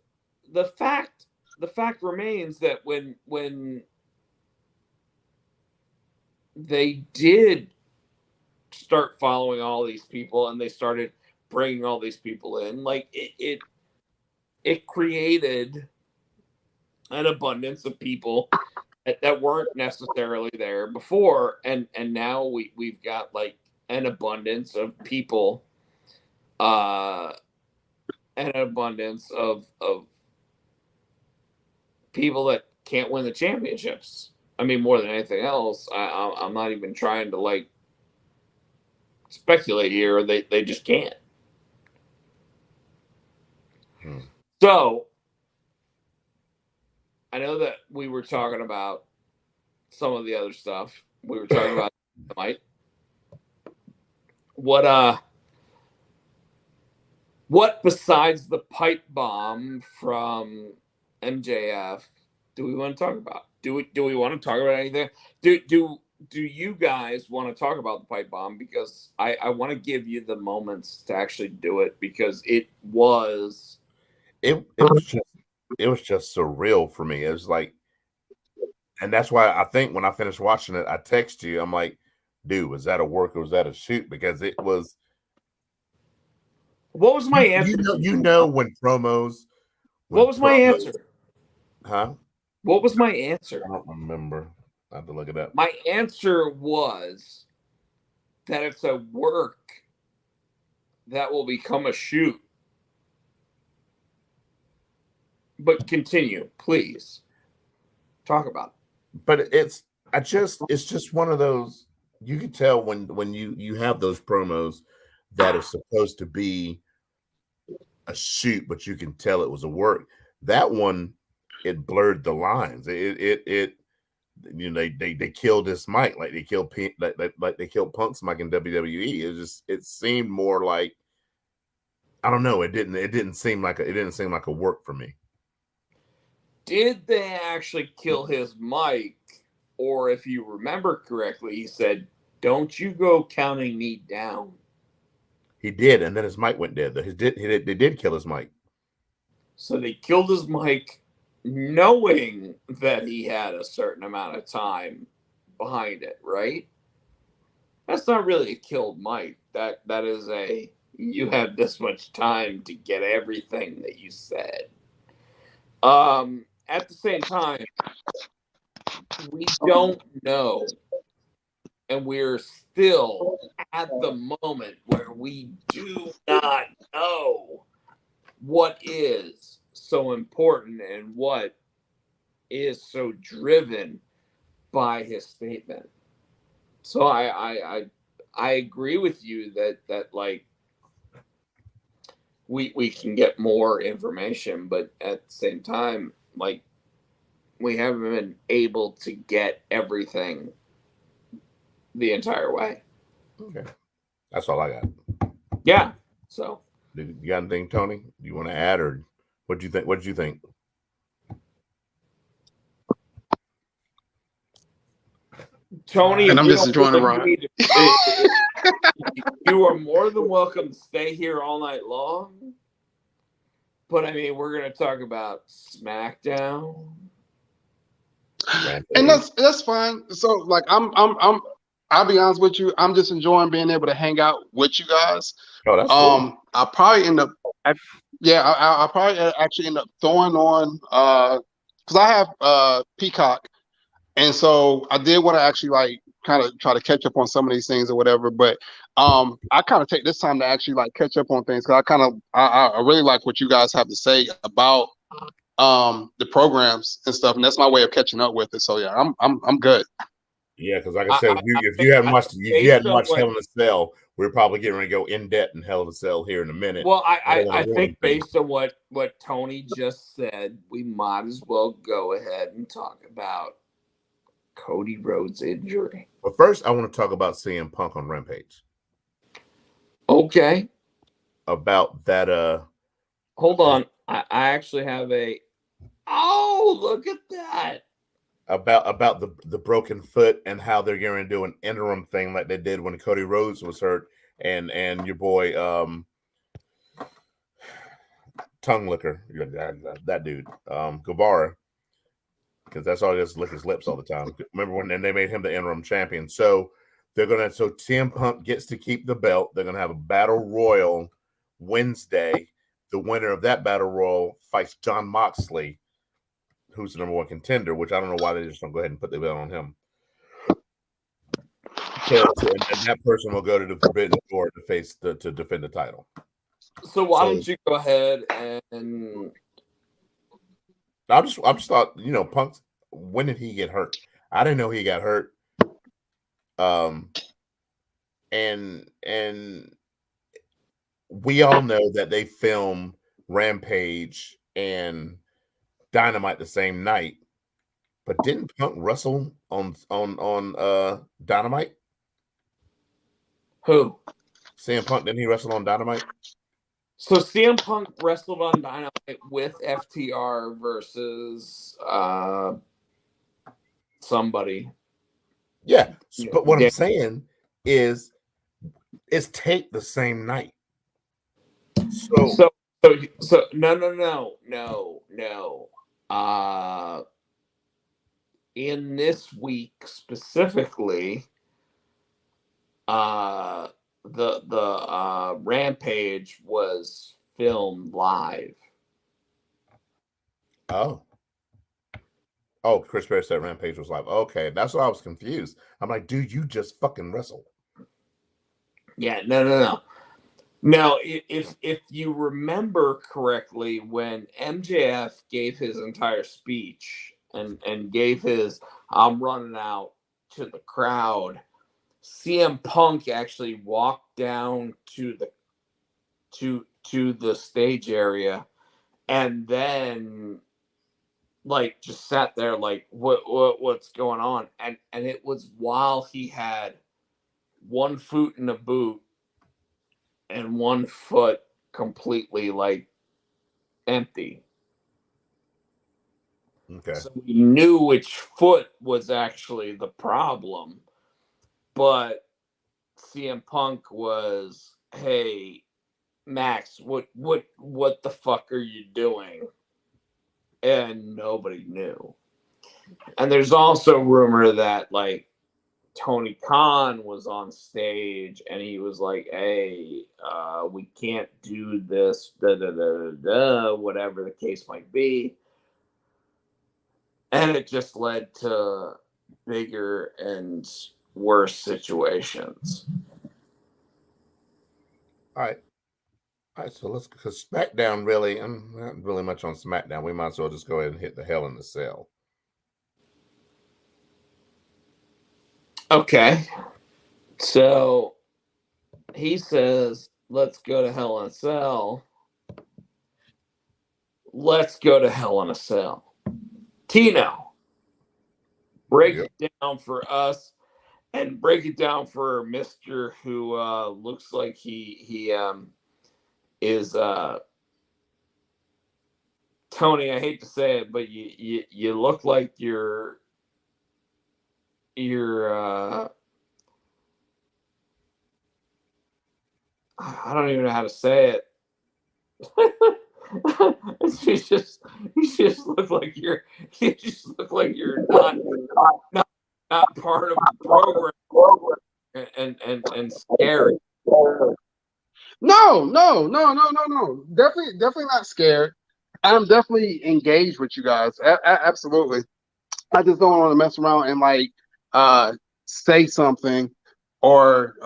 fact remains that when they did start following all these people and they started bringing all these people in, like it created an abundance of people that weren't necessarily there before, and now we've got like an abundance of people, and an abundance of people that can't win the championships. I mean, more than anything else, I'm not even trying to like speculate here. They just can't. So I know that we were talking about some of the other stuff. We were talking about Mike. What besides the pipe bomb from MJF do we want to talk about? Do we want to talk about anything? do you guys want to talk about the pipe bomb? Because I want to give you the moments to actually do it, because it was just surreal for me. It was like, and that's why I think when I finished watching it, I text you. I'm like, dude, was that a work or was that a shoot? Because it was. What was my answer? You know when promos. What was my answer? Huh? What was my answer? I don't remember. I have to look it up. My answer was that it's a work that will become a shoot. But continue, please. Talk about it. But it's just one of those, you can tell when you have those promos that are supposed to be a shoot, but you can tell it was a work. That one, it blurred the lines. It you know, they killed this Mike like they killed like they killed Punk's Mike in WWE. It seemed more like, I don't know. It didn't seem like a work for me. Did they actually kill his mic? Or if you remember correctly, he said, "Don't you go counting me down." He did, and then his mic went dead. They did kill his mic. So they killed his mic knowing that he had a certain amount of time behind it, right? That's not really a killed mic. That is a, you have this much time to get everything that you said. At the same time, we don't know, and we're still at the moment where we do not know what is so important and what is so driven by his statement. So I agree with you that like we can get more information, but at the same time, like, we haven't been able to get everything the entire way. Okay, that's all I got. Yeah. So, you got anything, Tony? Do you want to add, or what do you think? What did you think? Tony, and I'm just enjoying the ride. You are more than welcome to stay here all night long. But I mean, we're going to talk about SmackDown. And that's fine. So like I'll be honest with you, I'm just enjoying being able to hang out with you guys. Oh, that's cool. I'll probably end up I'll probably actually end up throwing on because I have Peacock, and so I did want to actually like kind of try to catch up on some of these things or whatever, but I kind of take this time to actually like catch up on things, because I really like what you guys have to say about the programs and stuff, and that's my way of catching up with it. So yeah, I'm good. Yeah, because like I said, if you hadn't watched Hell in a Cell, we're probably getting ready to go in depth in Hell in a Cell here in a minute. Well, I think based on what Tony just said, we might as well go ahead and talk about Cody Rhodes' injury. But first, I want to talk about CM Punk on Rampage. Okay. About that. Hold on. I actually have a. Oh, look at that. About the broken foot and how they're going to do an interim thing like they did when Cody Rhodes was hurt, and your boy tongue licker, that dude Guevara, because that's all he does, lick his lips all the time. Remember when they made him the interim champion? So CM Punk gets to keep the belt. They're gonna have a battle royal Wednesday. The winner of that battle royal fights Jon Moxley, who's the number one contender, which I don't know why they just don't go ahead and put the belt on him. And that person will go to the Forbidden Door to defend the title. So why don't you go ahead and I just thought, Punk, when did he get hurt? I didn't know he got hurt. And we all know that they film Rampage and Dynamite the same night, but didn't Punk wrestle on Dynamite? Who? CM Punk, didn't he wrestle on Dynamite? So CM Punk wrestled on Dynamite with FTR versus somebody. Yeah, but what I'm saying is, it's taped the same night. So no. In this week specifically, the Rampage was filmed live. Oh, Chris Perry said Rampage was live. Okay, that's why I was confused. I'm like, dude, you just fucking wrestled. Yeah, no. Now, if you remember correctly, when MJF gave his entire speech and gave his "I'm running out" to the crowd, CM Punk actually walked down to the stage area, and then like just sat there like what's going on, and it was while he had one foot in a boot and one foot completely like empty. Okay. So we knew which foot was actually the problem, but CM Punk was, "Hey, Max, what the fuck are you doing?" And nobody knew. And there's also rumor that like Tony Khan was on stage and he was like, "Hey, we can't do this, whatever the case might be." And it just led to bigger and worse situations. All right. So let's, because SmackDown really, I'm not really much on SmackDown. We might as well just go ahead and hit the Hell in the Cell. Okay. So he says, "Let's go to Hell in a Cell." Let's go to Hell in a Cell. Tino, break it down for us and break it down for Mr. who looks like he is Tony, I hate to say it, but you look like you're I don't even know how to say it. you just look like you're not part of the program and scary. No. Definitely not scared. I'm definitely engaged with you guys. Absolutely. I just don't want to mess around and like say something or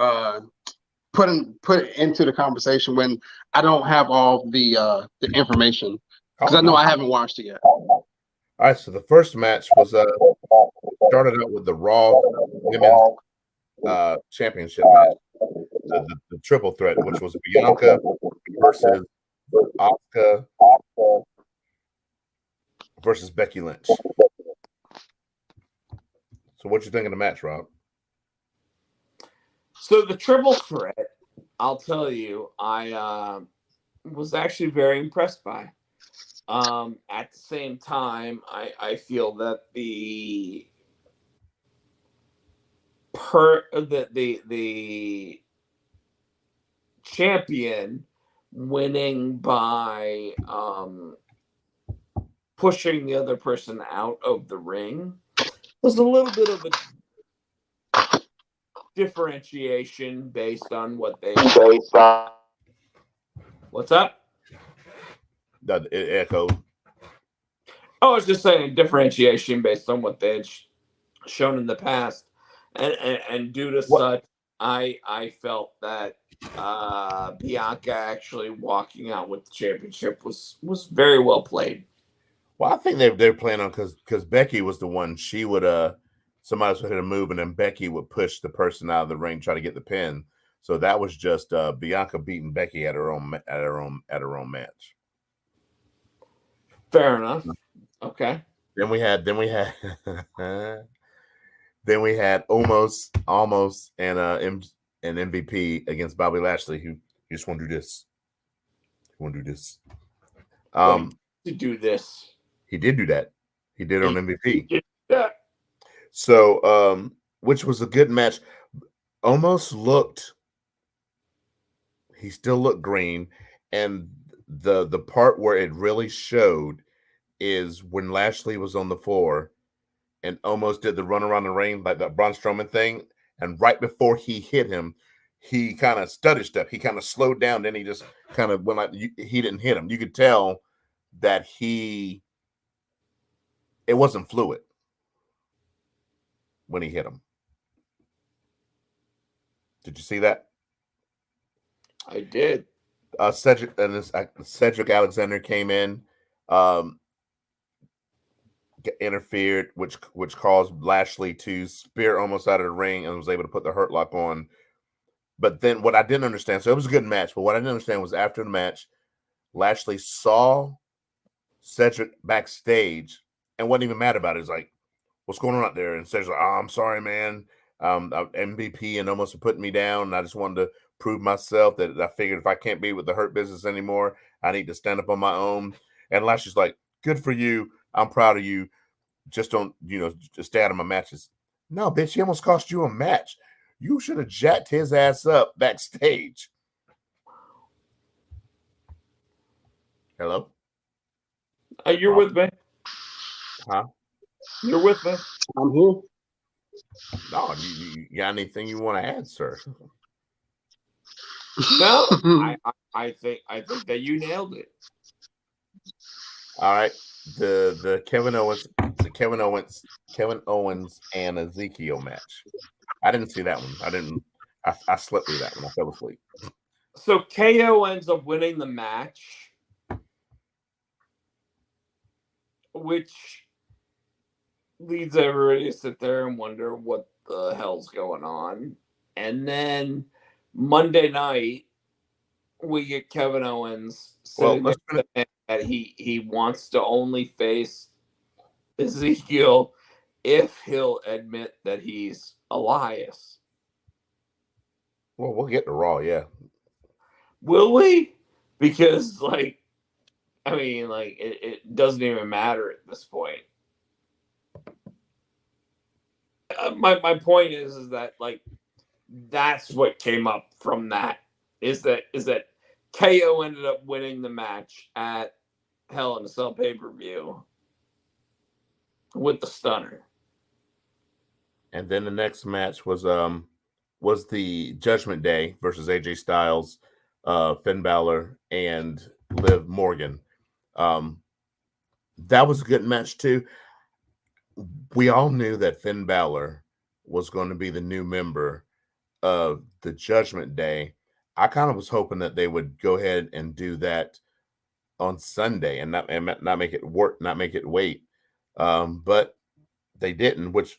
put it into the conversation when I don't have all the information, because I know I haven't watched it yet. All right, so the first match was started out with the Raw Women's Championship match, the triple threat, which was Bianca versus Asuka versus Becky Lynch. So what you think of the match, Rob? So the triple threat, I'll tell you, I was actually very impressed by. At the same time, I feel that the champion winning by pushing the other person out of the ring was a little bit of a differentiation based on what they What's up? It echoed. I was just saying differentiation based on what they had shown in the past, and due to such, I felt that Bianca actually walking out with the championship was very well played. Well, I think they're playing on because Becky was the one. She would somebody would hit a move and then Becky would push the person out of the ring, try to get the pin. So that was just Bianca beating Becky at her own match. Fair enough. Okay. Then we had then we had almost and MVP against Bobby Lashley, who just want to do this. He want to do this. To do this. He did do that. He did on MVP. He did that. So which was a good match. Almost looked, he still looked green, and the part where it really showed is when Lashley was on the floor and almost did the run around the ring like that Braun Strowman thing, and right before he hit him, he kind of stutter step. He kind of slowed down, then he just kind of went like he didn't hit him. You could tell that it wasn't fluid when he hit him. Did you see that? I did. Cedric Alexander came in, interfered, which caused Lashley to spear almost out of the ring and was able to put the hurt lock on. But then what I didn't understand, so it was a good match, but what I didn't understand was after the match, Lashley saw Cedric backstage and wasn't even mad about it. He's like, what's going on out there? And Cedric's like, oh, I'm sorry, man. MVP and almost put me down. And I just wanted to prove myself that I figured if I can't be with the Hurt Business anymore, I need to stand up on my own. And Lashley's like, good for you. I'm proud of you. Just don't, just stay out of my matches. No, bitch, he almost cost you a match. You should have jacked his ass up backstage. Hello? You're with me? Huh? You're with me? I'm here. No, you got anything you want to add, sir? No, I think that you nailed it. All right. The Kevin Owens and Ezekiel match. I didn't see that one. I slept through that one. I fell asleep. So KO ends up winning the match, which leads everybody to sit there and wonder what the hell's going on. And then Monday night, we get Kevin Owens saying that he wants to only face Ezekiel if he'll admit that he's Elias. Well, we'll get to Raw, yeah. Will we? Because, it doesn't even matter at this point. My point is that that's what came up from that is that KO ended up winning the match at Hell in a Cell pay-per-view with the stunner. And then the next match was the Judgment Day versus AJ Styles, Finn Balor, and Liv Morgan. That was a good match too. We all knew that Finn Balor was going to be the new member of the Judgment Day. I kind of was hoping that they would go ahead and do that on Sunday and not make it work, not make it wait. But they didn't, which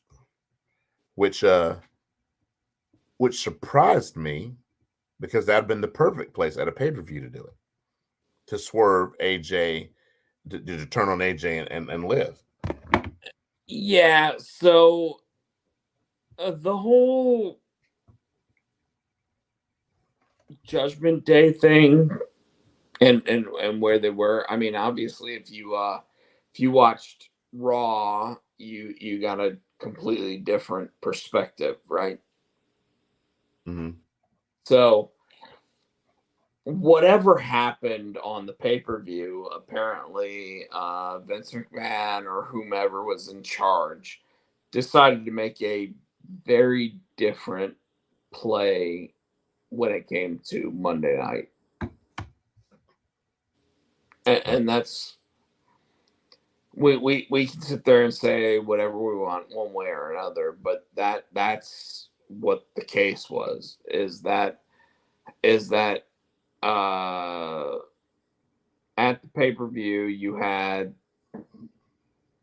surprised me because that'd been the perfect place at a pay-per-view to do it, to swerve AJ, to turn on AJ and Liv. Yeah, so the whole Judgment Day thing and where they were. I mean, obviously, if you watched Raw, you got a completely different perspective, right? Mm-hmm. So whatever happened on the pay-per-view, apparently Vince McMahon or whomever was in charge decided to make a very different play when it came to Monday night. And that's we can sit there and say whatever we want one way or another, but that's what the case was, is that at the pay-per-view you had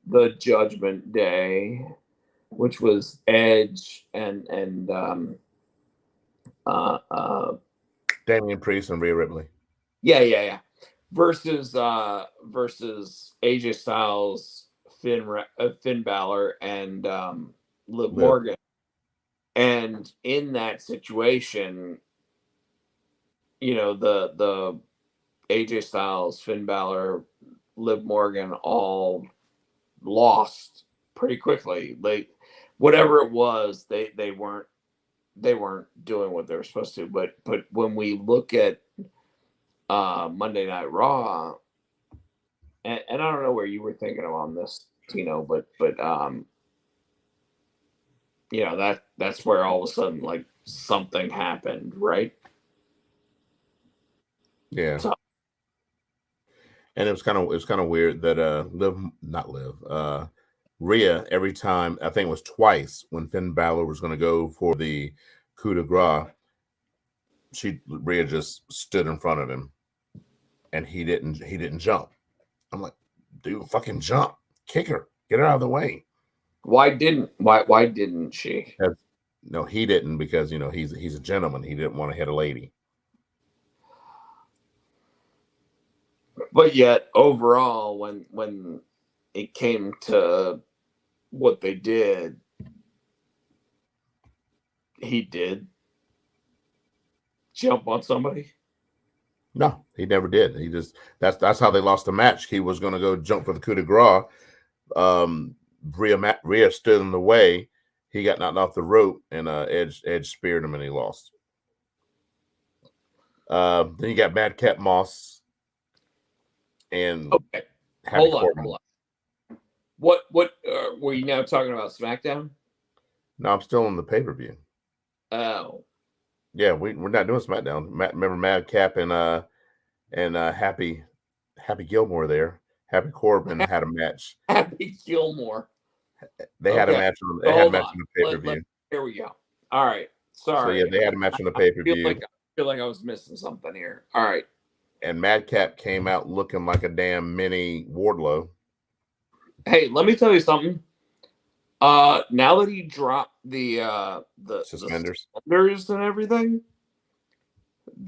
the Judgment Day, which was Edge and Damian Priest and Rhea Ripley. Yeah. Versus AJ Styles, Finn Balor, and Liv Morgan. And in that situation, the AJ Styles, Finn Balor, Liv Morgan all lost pretty quickly. whatever it was, they weren't doing what they were supposed to. But when we look at Monday Night Raw, and I don't know where you were thinking of on this, Tino, but you know, that's where all of a sudden like something happened, right? Yeah. So, And it was kind of weird that Rhea, every time, I think it was twice when Finn Balor was going to go for the coup de grace, Rhea just stood in front of him, and he didn't jump. I'm like, dude, fucking jump, kick her, get her out of the way. why didn't she? No, he didn't, because he's a gentleman. He didn't want to hit a lady. But yet, overall, when it came to what they did, he did jump on somebody. No, he never did. He just that's how they lost the match. He was going to go jump for the coup de grace. Rhea stood in the way. He got knocked off the rope, and Edge speared him, and he lost. Then you got Madcap Moss and Okay, Happy hold on. What were you now talking about? SmackDown? No, I'm still on the pay-per-view. Oh, yeah, we're not doing SmackDown. Remember Madcap and Happy Gilmore there. Happy Corbin had a match. Happy Gilmore. They had a match on. They had a match on the pay-per-view. Here we go. All right. Sorry. So yeah, they had a match on the pay-per-view. I feel like I was missing something here. All right. And Madcap came out looking like a damn mini Wardlow. Hey, let me tell you something. Now that he dropped the suspenders and everything,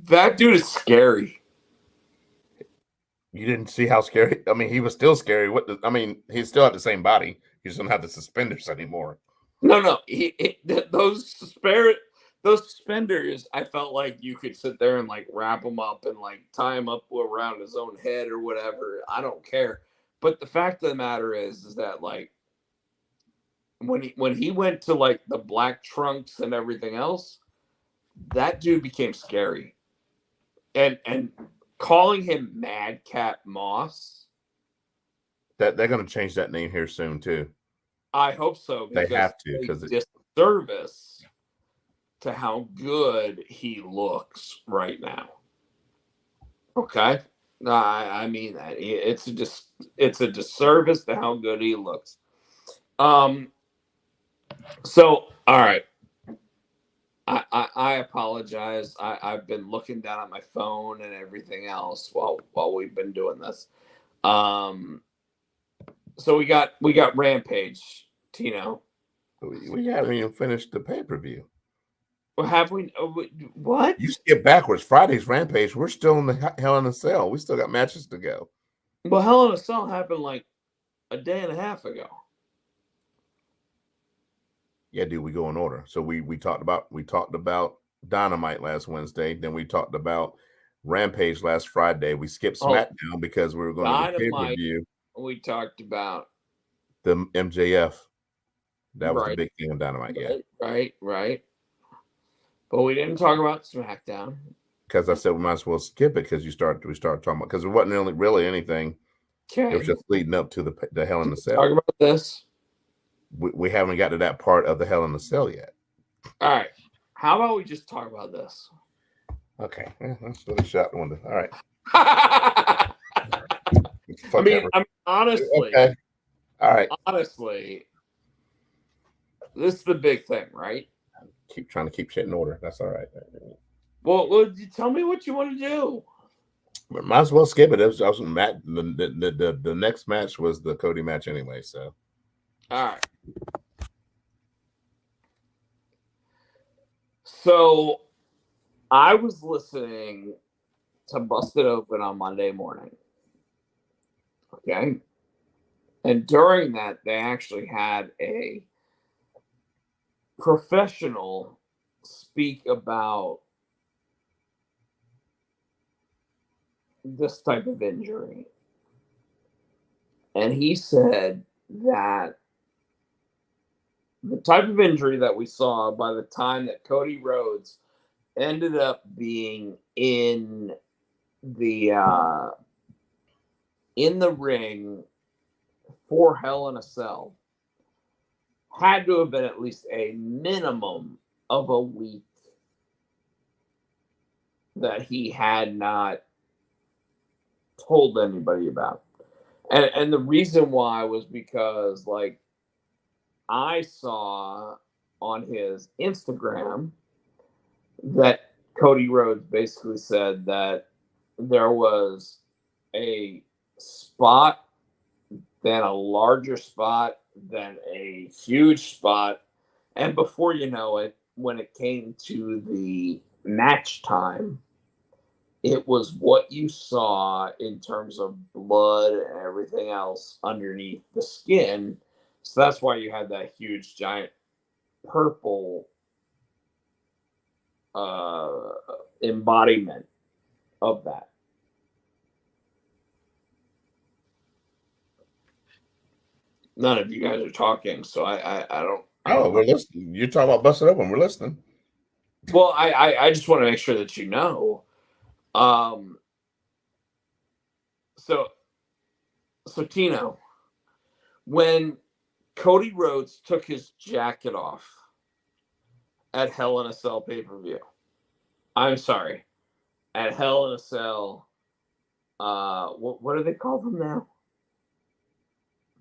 that dude is scary. You didn't see how scary? I mean, he was still scary. He still had the same body. He just don't have the suspenders anymore. No. Those suspenders, I felt like you could sit there and like wrap them up and like tie him up around his own head or whatever. I don't care. But the fact of the matter is that like when he went to like the black trunks and everything else, that dude became scary. And calling him Madcap Moss, that they're going to change that name here soon too. I hope so. They have to, because it's disservice to how good he looks right now. Okay, I mean that it's a disservice to how good he looks. So all right, I apologize. I've been looking down at my phone and everything else while we've been doing this. So we got Rampage, Tino. We haven't even finished the pay-per-view. Well, have we? What? You skip backwards. Friday's Rampage. We're still in the Hell in a Cell. We still got matches to go. Well, Hell in a Cell happened like a day and a half ago. Yeah, dude, we go in order. So we talked about Dynamite last Wednesday. Then we talked about Rampage last Friday. We skipped SmackDown because we were going to pay-per-view. We talked about the MJF. That was the big thing on Dynamite. Right. But we didn't talk about SmackDown. Because I said we might as well skip it because we started talking about, because it wasn't really anything. Okay. It was just leading up to the Hell in a Cell. Talk about this. We haven't got to that part of the Hell in a Cell yet. All right. How about we just talk about this? Okay. Let's really shot the window. All right. I mean, honestly. Okay. All right. Honestly, this is the big thing, right? Keep trying to keep shit in order. That's all right. Well, tell me what you want to do. But might as well skip it. The next match was the Cody match anyway. So, all right. So, I was listening to Busted Open on Monday morning. Okay. And during that, they actually had a professional speak about this type of injury. And he said that the type of injury that we saw by the time that Cody Rhodes ended up being in the ring for Hell in a Cell had to have been at least a minimum of a week that he had not told anybody about. And the reason why was because, like, I saw on his Instagram that Cody Rhodes basically said that there was a spot, then a larger spot, then a huge spot. And before you know it, when it came to the match time, it was what you saw in terms of blood and everything else underneath the skin. So that's why you had that huge, giant purple embodiment of that. None of you guys are talking, so I don't. Oh, we're listening. You're talking about busting open. We're listening. Well, I just want to make sure that you know. So Tino, when Cody Rhodes took his jacket off at Hell in a Cell pay-per-view, I'm sorry, at Hell in a Cell, what do they call them now?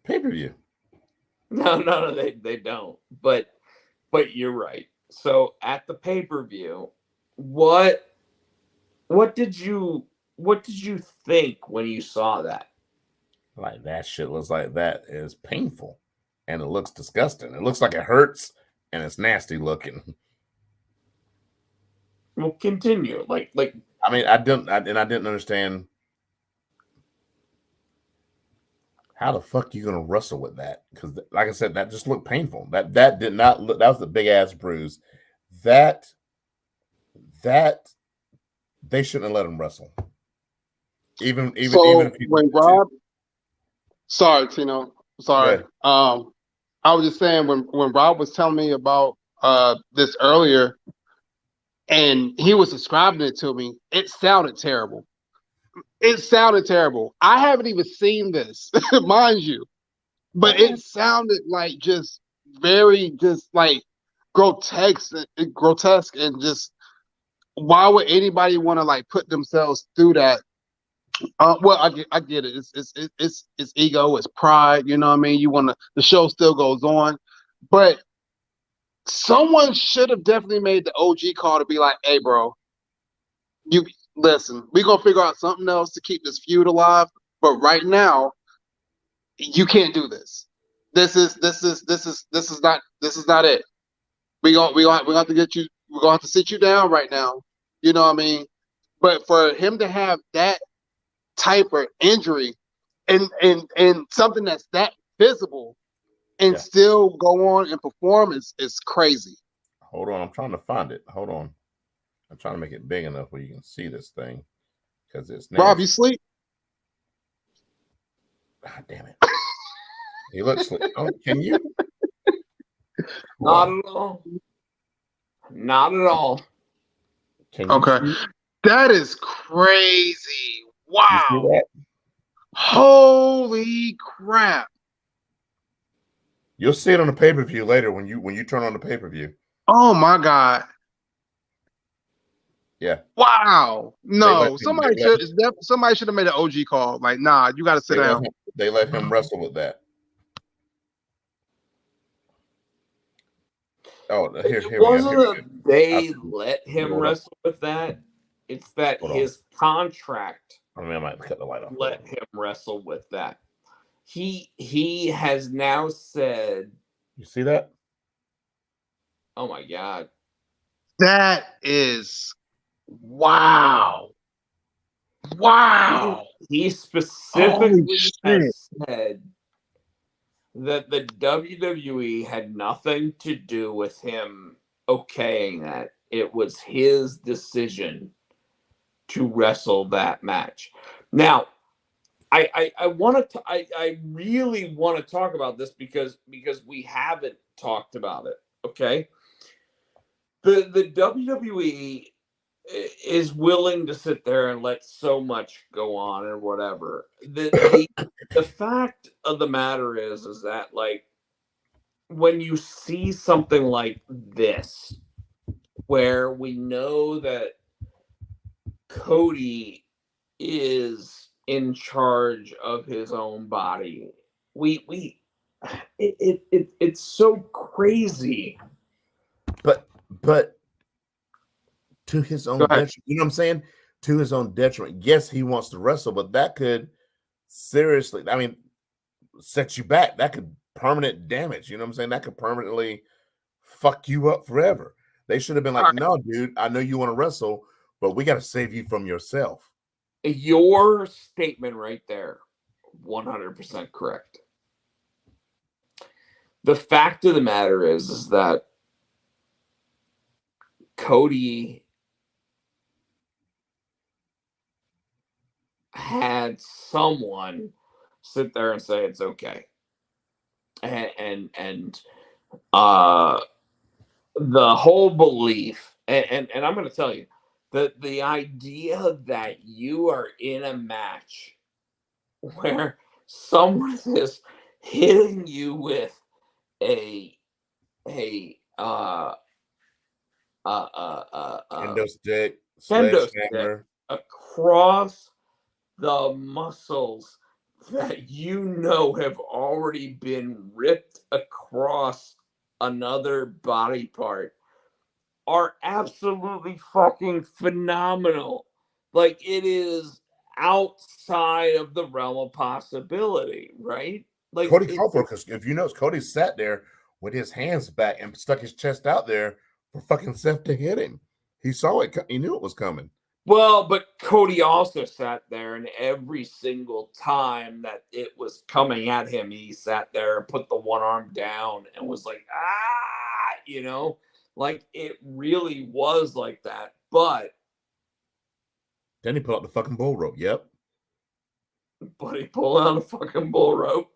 Pay-per-view. No, they don't. But you're right. So at the pay-per-view, what did you think when you saw that? Like, that shit looks like that is painful, and it looks disgusting. It looks like it hurts, and it's nasty looking. Well, continue. Like. I mean, I didn't understand how the fuck you gonna wrestle with that, because, like I said, that just looked painful. That did not look. That was a big ass bruise. That they shouldn't have let him wrestle. Even if when Rob, sorry, Tino, sorry. I was just saying when Rob was telling me about this earlier, and he was describing it to me, it sounded terrible. It sounded terrible. I haven't even seen this, mind you, but it sounded like just very just like grotesque, and just why would anybody want to like put themselves through that? Well, I get it. It's ego, it's pride. You know what I mean? You want to. The show still goes on, but someone should have definitely made the OG call to be like, "Hey, bro, you listen. We're gonna figure out something else to keep this feud alive. But right now, you can't do this. This is not it. We gonna have to get you. We're gonna have to sit you down right now. You know what I mean? But for him to have that type of injury and something that's that visible and still go on and perform is crazy. Hold on, I'm trying to find it. Hold on, I'm trying to make it big enough where you can see this thing, because it's nasty. Rob, you sleep? God damn it! He looks like. Oh, can you? Not at all. Not at all. Okay, that is crazy. Wow. You see that? Holy crap. You'll see it on the pay-per-view later when you turn on the pay-per-view. Oh my God. Yeah. Wow. No, somebody should have made an OG call. Like, nah, you got to sit down. They let him wrestle with that. Oh, here it we wasn't go. that they let him wrestle with that. It's that his contract I mean, I might cut the light off. let him wrestle with that. He has now said. You see that? Oh my God. That is wow. Wow. He specifically has said that the WWE had nothing to do with him okaying that. It was his decision to wrestle that match. Now, I want to. I really want to talk about this because we haven't talked about it. Okay, the WWE is willing to sit there and let so much go on and whatever. The fact of the matter is that, like, when you see something like this, where we know that Cody is in charge of his own body, it's so crazy. But to his own detriment, you know what I'm saying? To his own detriment. Yes, he wants to wrestle, but that could seriously, I mean, set you back. That could permanent damage. You know what I'm saying? That could permanently fuck you up forever. They should have been like, no, dude, I know you want to wrestle, but we got to save you from yourself. Your statement right there, 100% correct. The fact of the matter is that Cody had someone sit there and say it's okay, and the whole belief, and I'm going to tell you that the idea that you are in a match where someone is hitting you with a kendo stick, kendo sledgehammer stick across the muscles that you know have already been ripped across another body part are absolutely fucking phenomenal. Like, it is outside of the realm of possibility, right? Like, Cody Crawford, because if you notice, Cody sat there with his hands back and stuck his chest out there for fucking Seth to hit him. He saw it. He knew it was coming. Well, but Cody also sat there, and every single time that it was coming at him, he sat there and put the one arm down and was like, ah, you know, like, it really was like that. But then he pulled out the fucking bull rope. Yep. But he pulled out a fucking bull rope,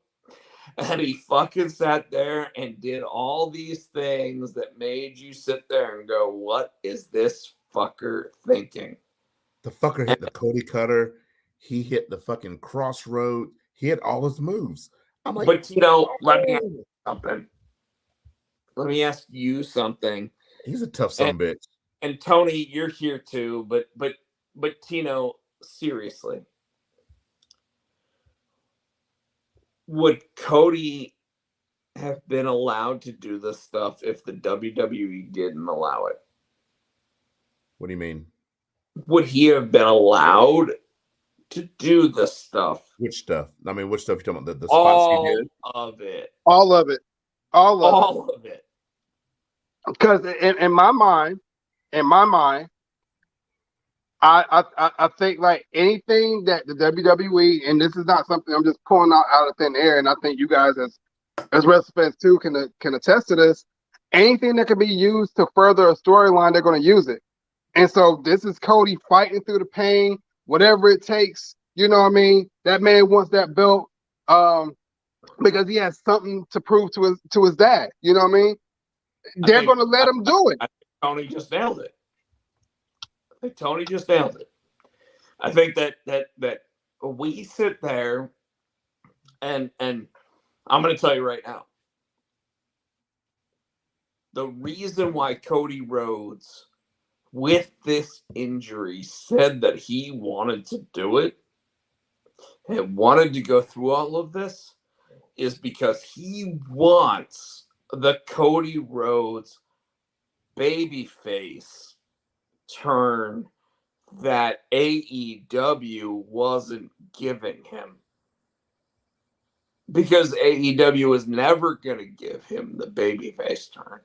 and he fucking sat there and did all these things that made you sit there and go, what is this fucker thinking? The fucker hit the Cody cutter. He hit the fucking crossroad. He hit all his moves. I'm like, but let me ask you something. Let me ask you something. He's a tough son of a bitch. And Tony, you're here too, but Tino, seriously. Would Cody have been allowed to do this stuff if the WWE didn't allow it? What do you mean? Would he have been allowed to do this stuff? Which stuff? I mean, which stuff you talking about? The spots he did? All of it. All of it. All of it. Because in my mind, I think like anything that the WWE, and this is not something I'm just pulling out of thin air, and I think you guys as wrestling fans too can attest to this. Anything that can be used to further a storyline, they're going to use it. And so this is Cody fighting through the pain, whatever it takes. You know what I mean? That man wants that belt because he has something to prove to his dad. You know what I mean? They're going to let him do it. I think Tony just nailed it. I think that we sit there and I'm going to tell you right now, the reason why Cody Rhodes, with this injury, said that he wanted to do it and wanted to go through all of this is because he wants the Cody Rhodes babyface turn that AEW wasn't giving him. Because AEW is never going to give him the babyface turn.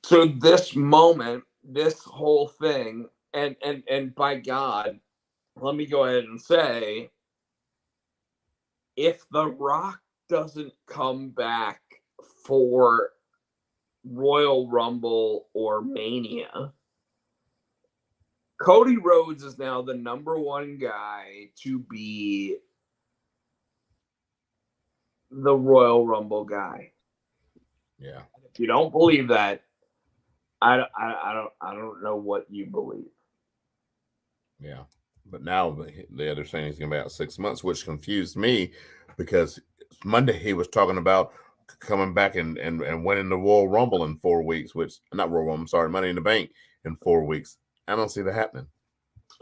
So this moment, this whole thing, and by God, let me go ahead and say, if The Rock doesn't come back for Royal Rumble or Mania, Cody Rhodes is now the number one guy to be the Royal Rumble guy. Yeah. If you don't believe that, I don't know what you believe. Yeah. But now the other saying he's going to be out 6 months, which confused me because Monday he was talking about coming back and winning the Royal Rumble in 4 weeks, which not Royal Rumble, I'm sorry, Money in the Bank in 4 weeks. I don't see that happening.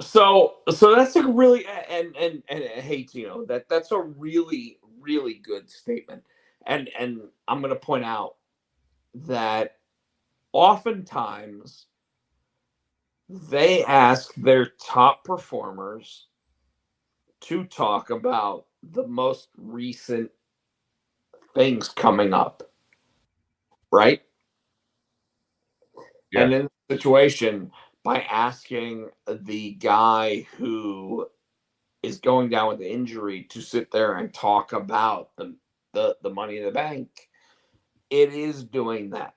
So that's a really and hey Tino, that's a really good statement. And I'm going to point out that oftentimes they ask their top performers to talk about the most recent things coming up, right? Yeah. And in the situation, by asking the guy who is going down with the injury to sit there and talk about the Money in the Bank, it is doing that.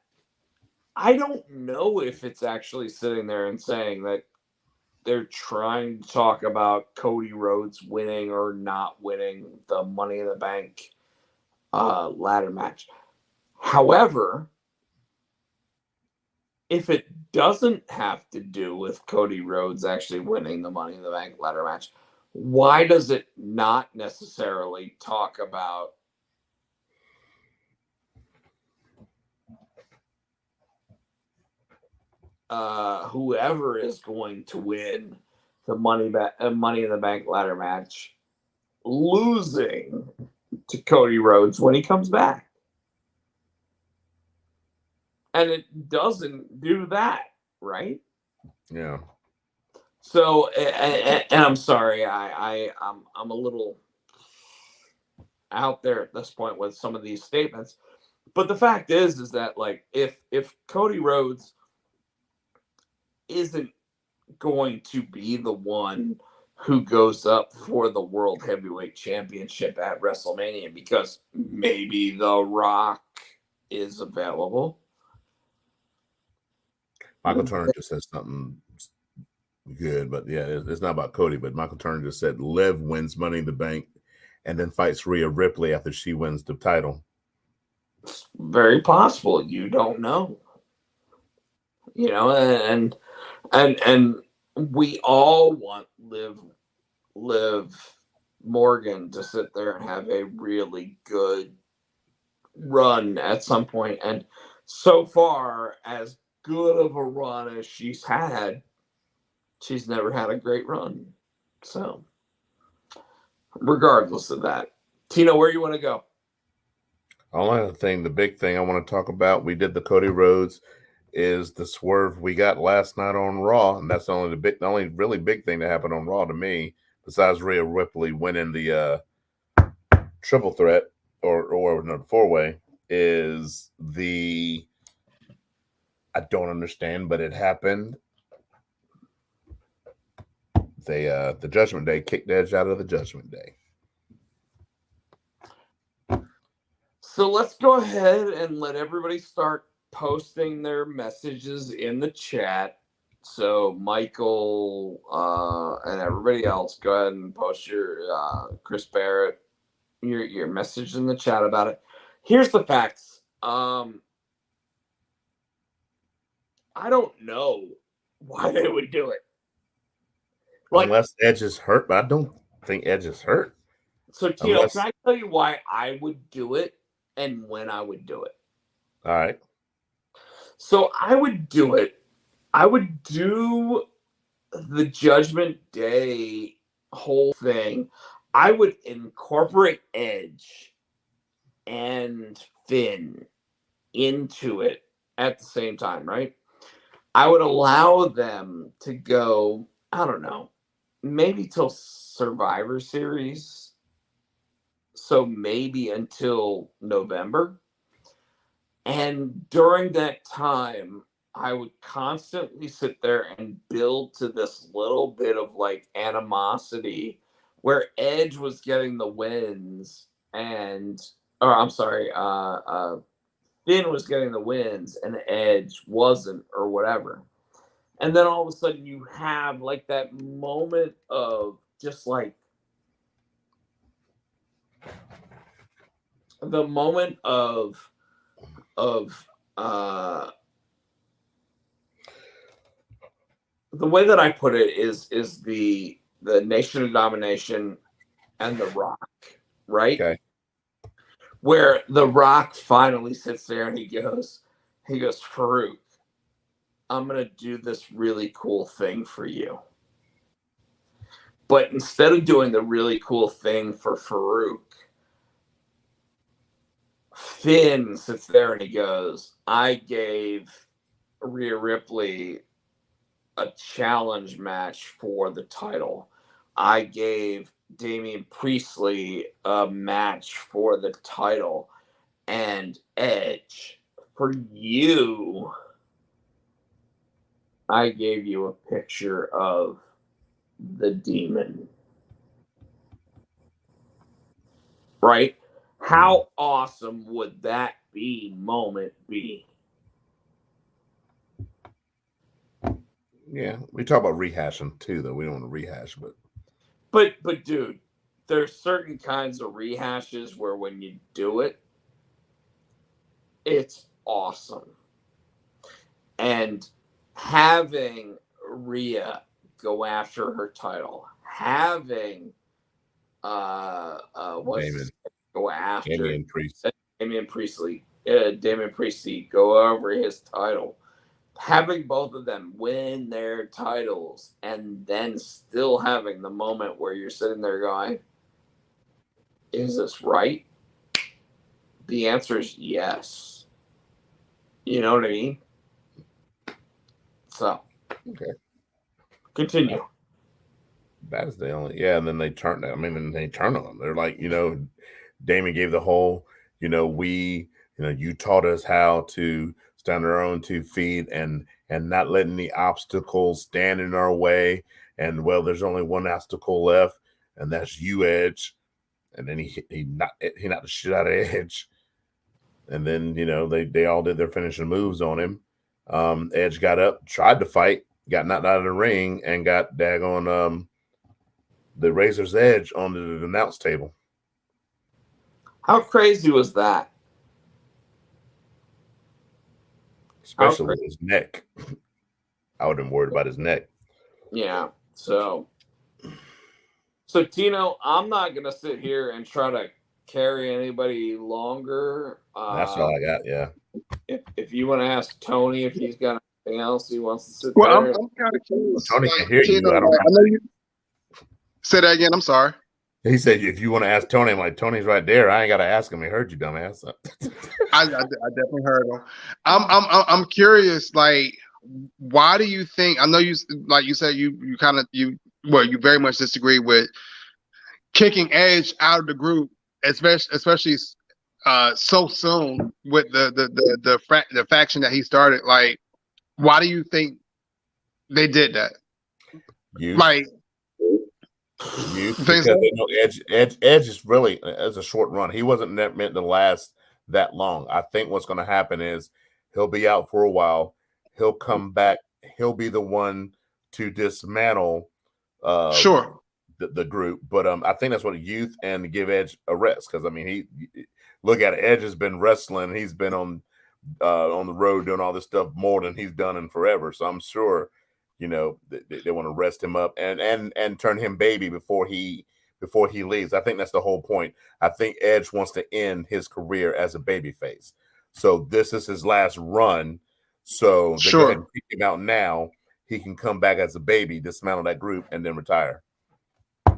I don't know if it's actually sitting there and saying that they're trying to talk about Cody Rhodes winning or not winning the Money in the Bank ladder match. However, if it doesn't have to do with Cody Rhodes actually winning the Money in the Bank ladder match, why does it not necessarily talk about whoever is going to win the Money in the Bank ladder match losing to Cody Rhodes when he comes back? And it doesn't do that, right? Yeah. So, and I'm sorry, I'm a little out there at this point with some of these statements, but the fact is that like if Cody Rhodes isn't going to be the one who goes up for the World Heavyweight Championship at WrestleMania because maybe The Rock is available. Michael Turner just said something good, but yeah, it's not about Cody, but Michael Turner just said Liv wins Money in the Bank and then fights Rhea Ripley after she wins the title. It's very possible. You don't know. You know, and we all want Liv Morgan to sit there and have a really good run at some point. And so far, as good of a run as she's had, she's never had a great run. So, regardless of that, Tino, where you want to go? Only other thing, the big thing I want to talk about, we did the Cody Rhodes, is the swerve we got last night on Raw, and that's the only really big thing that happened on Raw to me, besides Rhea Ripley winning the triple threat or no, the 4-way, is the I don't understand, but it happened. They the Judgment Day kicked Edge out of the Judgment Day. So let's go ahead and let everybody start posting their messages in the chat. So Michael and everybody else, go ahead and post your Chris Barrett, your message in the chat about it. Here's the facts. I don't know why they would do it. Like, unless Edge is hurt, but I don't think Edge is hurt. So Tino, can I tell you why I would do it and when I would do it? All right. So I would do it. I would do the Judgment Day whole thing. I would incorporate Edge and Finn into it at the same time, right? I would allow them to go, I don't know, maybe till Survivor Series. So maybe until November. And during that time, I would constantly sit there and build to this little bit of like animosity where Edge was getting the wins Finn was getting the wins and Edge wasn't or whatever. And then all of a sudden you have like that moment of just like the moment of the way that I put it is the Nation of Domination and The Rock, right? Okay. Where The Rock finally sits there and he goes, Farouk, I'm gonna do this really cool thing for you. But instead of doing the really cool thing for Farouk, Finn sits there and he goes, I gave Rhea Ripley a challenge match for the title. I gave Damian Priestley a match for the title. And Edge, for you, I gave you a picture of the demon. Right? How awesome would that moment be? Yeah, we talk about rehashing too, though. We don't want to rehash, but dude, there's certain kinds of rehashes where when you do it, it's awesome. And having Rhea go after her title, having Damon. go after Damian Priestley go over his title, having both of them win their titles, and then still having the moment where you're sitting there going, is this right? The answer is yes. You know what I mean? So, okay. Continue. That is the only, and then they turn on them. They're like, Damon gave the whole, you taught us how to stand on our own 2 feet and not letting the obstacles stand in our way. And well, there's only one obstacle left, and that's you, Edge. And then he knocked the shit out of Edge. And then, they all did their finishing moves on him. Edge got up, tried to fight, got knocked out of the ring, and got daggone the Razor's Edge onto the announce table. How crazy was that? Especially with his neck. I would have been worried about his neck. Yeah. So Tino, I'm not gonna sit here and try to carry anybody longer. That's all I got. Yeah. If you want to ask Tony if he's got anything else he wants to sit Well, there. I'm kind of curious. Tony can hear you. I know you. Say that again. I'm sorry. He said, if you want to ask Tony, I'm like, Tony's right there. I ain't got to ask him. He heard you, dumbass. I definitely heard him. I'm curious. Like, why do you think? I know you, like you said, you very much disagree with kicking Edge out of the group, especially so soon with the faction that he started. Like, why do you think they did that? Because they know Edge is really as a short run. He wasn't meant to last that long. I think what's going to happen is he'll be out for a while. He'll come back. He'll be the one to dismantle the group. But I think that's what youth and give Edge a rest, because I mean, he look at it. Edge has been wrestling. He's been on the road doing all this stuff more than he's done in forever. So I'm sure. They want to rest him up and turn him baby before he leaves. I think that's the whole point. I think Edge wants to end his career as a babyface. So this is his last run. So they go ahead and kick him out now. He can come back as a baby, dismantle that group, and then retire.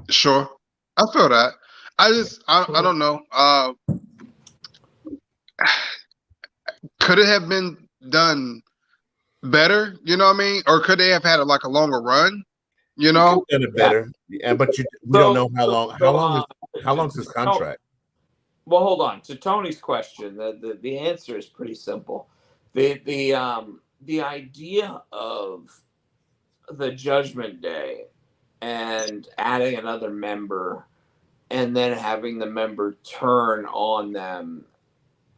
Sure. I feel that. I don't know. Could it have been done better, you know what I mean? Or could they have had a longer run? Done it better. Yeah, but we don't know how long. How long is his contract? Well, hold on. To Tony's question, the answer is pretty simple. The idea of the Judgment Day and adding another member and then having the member turn on them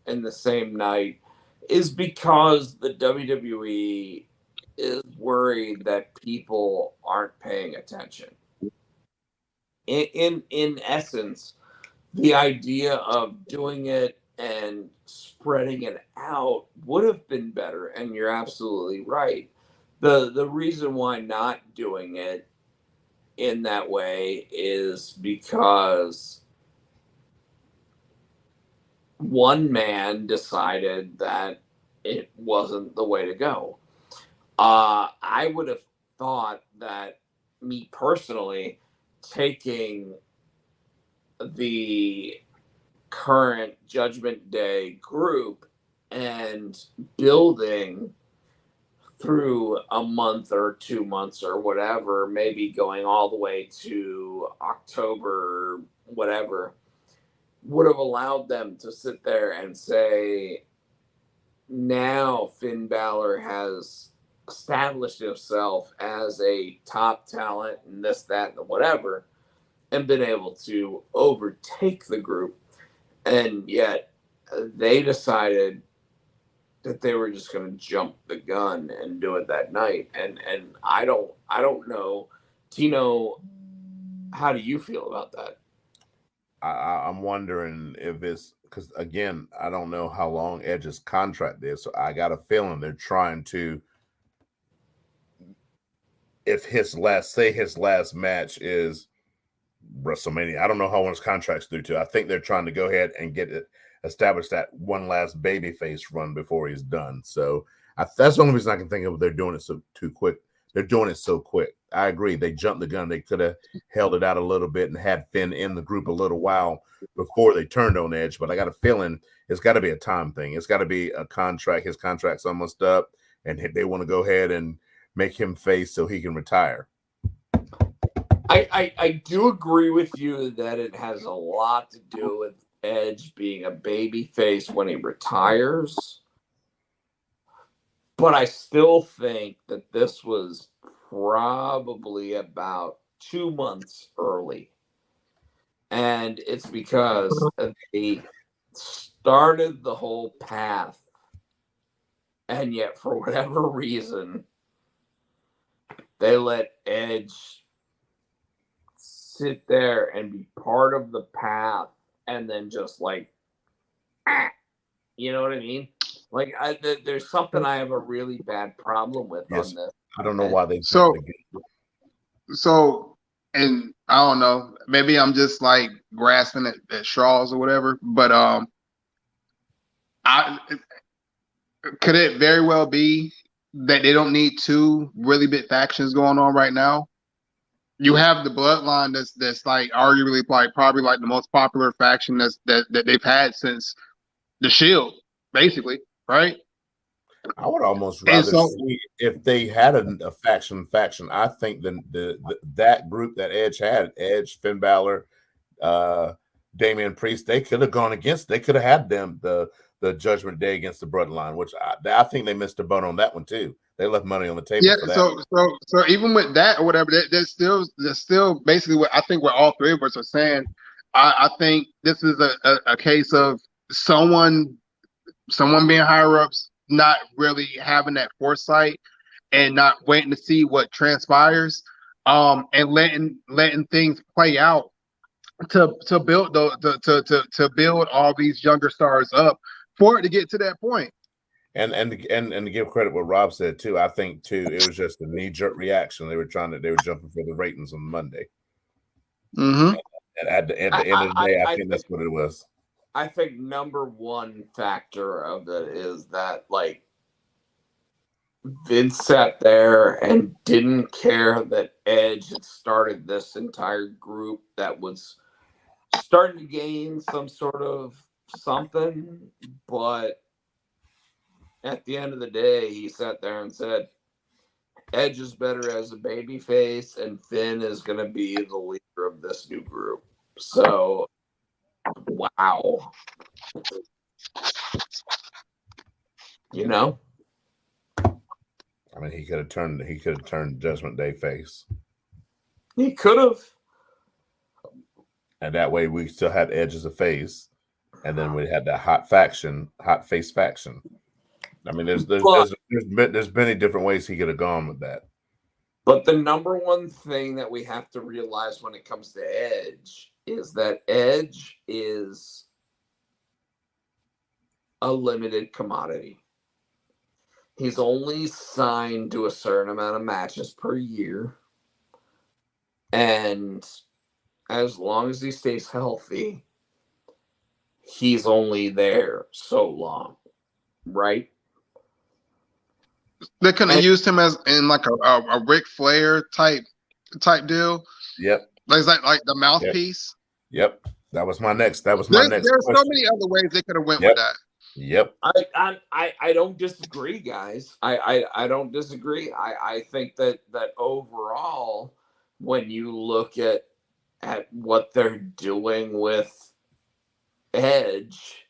in the same night is because the WWE is worried that people aren't paying attention. In essence, the idea of doing it and spreading it out would have been better, and you're absolutely right. The reason why not doing it in that way is because one man decided that it wasn't the way to go. I would have thought that, me personally, taking the current Judgment Day group and building through a month or 2 months or whatever, maybe going all the way to October, whatever, would have allowed them to sit there and say, now Finn Balor has established himself as a top talent and this, that, and whatever, and been able to overtake the group. And yet they decided that they were just going to jump the gun and do it that night. And I don't know, Tino, how do you feel about that? I'm wondering if it's because, again, I don't know how long Edge's contract is, so I got a feeling they're trying to, if his last match is WrestleMania, I don't know how long his contract's due to. I think they're trying to go ahead and establish that one last babyface run before he's done. So that's the only reason I can think of. They're doing it too quick. They're doing it so quick. I agree. They jumped the gun. They could have held it out a little bit and had Finn in the group a little while before they turned on Edge. But I got a feeling it's got to be a time thing. It's got to be a contract. His contract's almost up, and they want to go ahead and make him face so he can retire. I do agree with you that it has a lot to do with Edge being a baby face when he retires. But I still think that this was probably about 2 months early. And it's because they started the whole path. And yet, for whatever reason, they let Edge sit there and be part of the path and then just like, you know what I mean? Like, there's something I have a really bad problem with on this. I don't know why they. And I don't know, maybe I'm just like grasping at straws or whatever, but could it very well be that they don't need two really big factions going on right now? You have the Bloodline that's like arguably like probably like the most popular faction that they've had since the Shield, basically, right? I would almost rather see if they had a faction. I think that group that Edge had, Edge, Finn Balor, Damian Priest, they could have gone against. They could have had them the Judgment Day against the Bloodline, which I think they missed a boat on that one too. They left money on the table. Yeah. For that. So even with that or whatever, there's still basically what I think what all three of us are saying. I think this is a case of someone being higher ups not really having that foresight and not waiting to see what transpires, and letting things play out to build to build all these younger stars up for it to get to that point. And to give credit what Rob said too, I think too it was just a knee-jerk reaction. They were jumping for the ratings on Monday. Mm-hmm. And at the end of the day, I think that's what it was. I think number one factor of it is that, like, Vince sat there and didn't care that Edge had started this entire group that was starting to gain some sort of something, but at the end of the day, he sat there and said, Edge is better as a babyface, and Finn is going to be the leader of this new group. So, wow. You know? I mean, he could have turned Judgment Day face. He could have. And that way we still had Edge as a face. And then we had that hot face faction. I mean, there's many different ways he could have gone with that. But the number one thing that we have to realize when it comes to Edge is that Edge is a limited commodity. He's only signed to a certain amount of matches per year. And as long as he stays healthy, he's only there so long, right? They couldn't have used him as in like a Ric Flair type deal. Yep. Like the mouthpiece. Yep. That was my next. There's so many other ways they could have went with that. Yep. I don't disagree, guys. I don't disagree. I think that overall, when you look at what they're doing with Edge,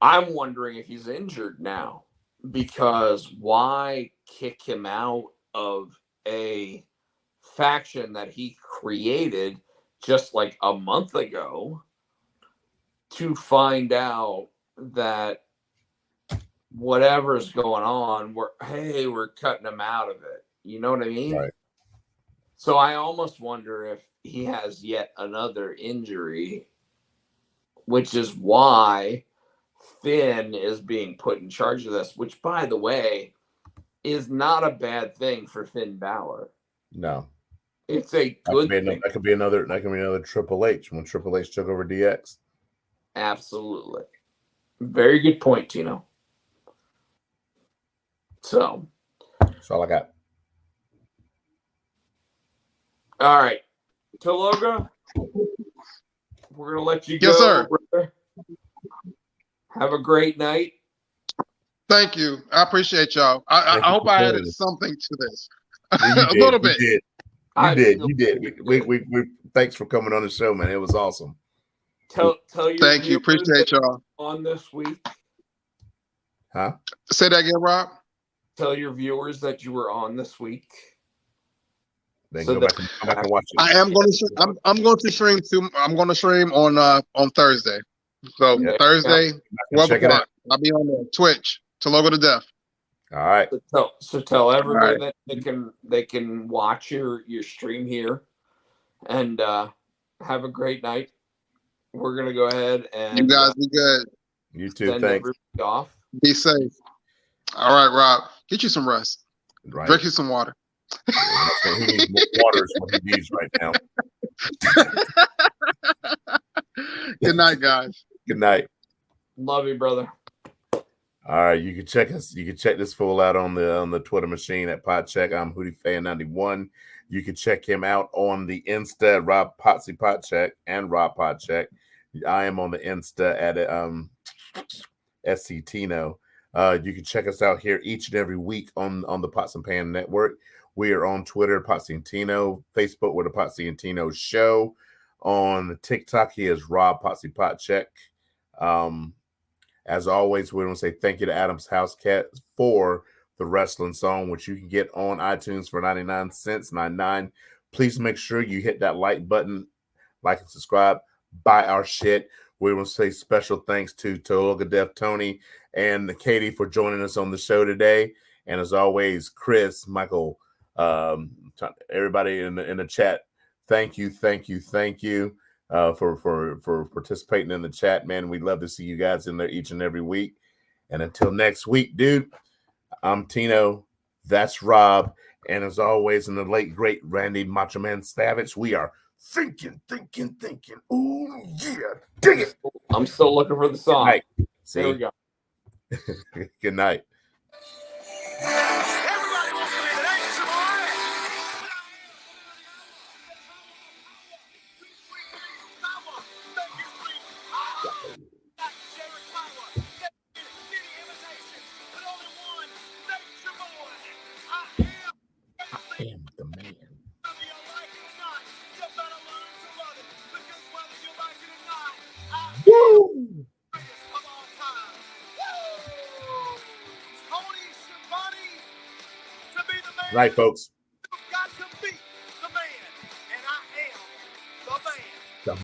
I'm wondering if he's injured now. Because why kick him out of a faction that he created just like a month ago to find out that whatever's going on, we're cutting him out of it. You know what I mean? Right. So I almost wonder if he has yet another injury, which is why Finn is being put in charge of this, which, by the way, is not a bad thing for Finn Balor. No, it's a good thing. That could be another Triple H when Triple H took over DX. Absolutely, very good point, Tino. So that's all I got. All right, Taloga, we're gonna let you go. Yes, sir. Brother. Have a great night. Thank you. I appreciate y'all. I hope I added something to this. A little bit. You did. We thanks for coming on the show, man. It was awesome. Tell your Thank you. Appreciate y'all. On this week. Huh? Say that again, Rob. Tell your viewers that you were on this week. Then go back and watch it. I am going to. I'm going to stream too. I'm going to stream on Thursday. So Thursday, 12 o'clock. I'll be on the Twitch. Taloga to Death. All right. So tell everybody that they can watch your stream here, and have a great night. We're gonna go ahead and you guys be good. You too. Thanks. Off. Be safe. All right, Rob. Get you some rest. Right. Drink you some water. He needs more water is what he needs right now. Good night, guys. Good night. Love you, brother. All right, you can check us. You can check this fool out on the Twitter machine at Podcheck. I'm HootieFan91. You can check him out on the Insta, Rob Potsy Podcheck and Rob Podcheck. I am on the Insta at SC Tino. You can check us out here each and every week on the Pots and Pan Network. We are on Twitter, Potsy and Tino. Facebook, with the Potsy and Tino Show. On TikTok, he is Rob Potsy Podcheck. As always, we want to say thank you to Adam's House Cat for the wrestling song, which you can get on iTunes for 99 cents, 99. Please make sure you hit that like button, like and subscribe, buy our shit. We want to say special thanks to Taloga Deaf Tony and Katie for joining us on the show today. And as always, Chris, Michael, everybody in the chat, thank you for participating in the chat, man. We'd love to see you guys in there each and every week. And until next week, dude, I'm Tino. That's Rob. And as always, in the late, great Randy Macho Man Savage, we are thinking. Ooh, yeah. Dig it. I'm still looking for the song. Right. See? There we go. Good night. Right, folks.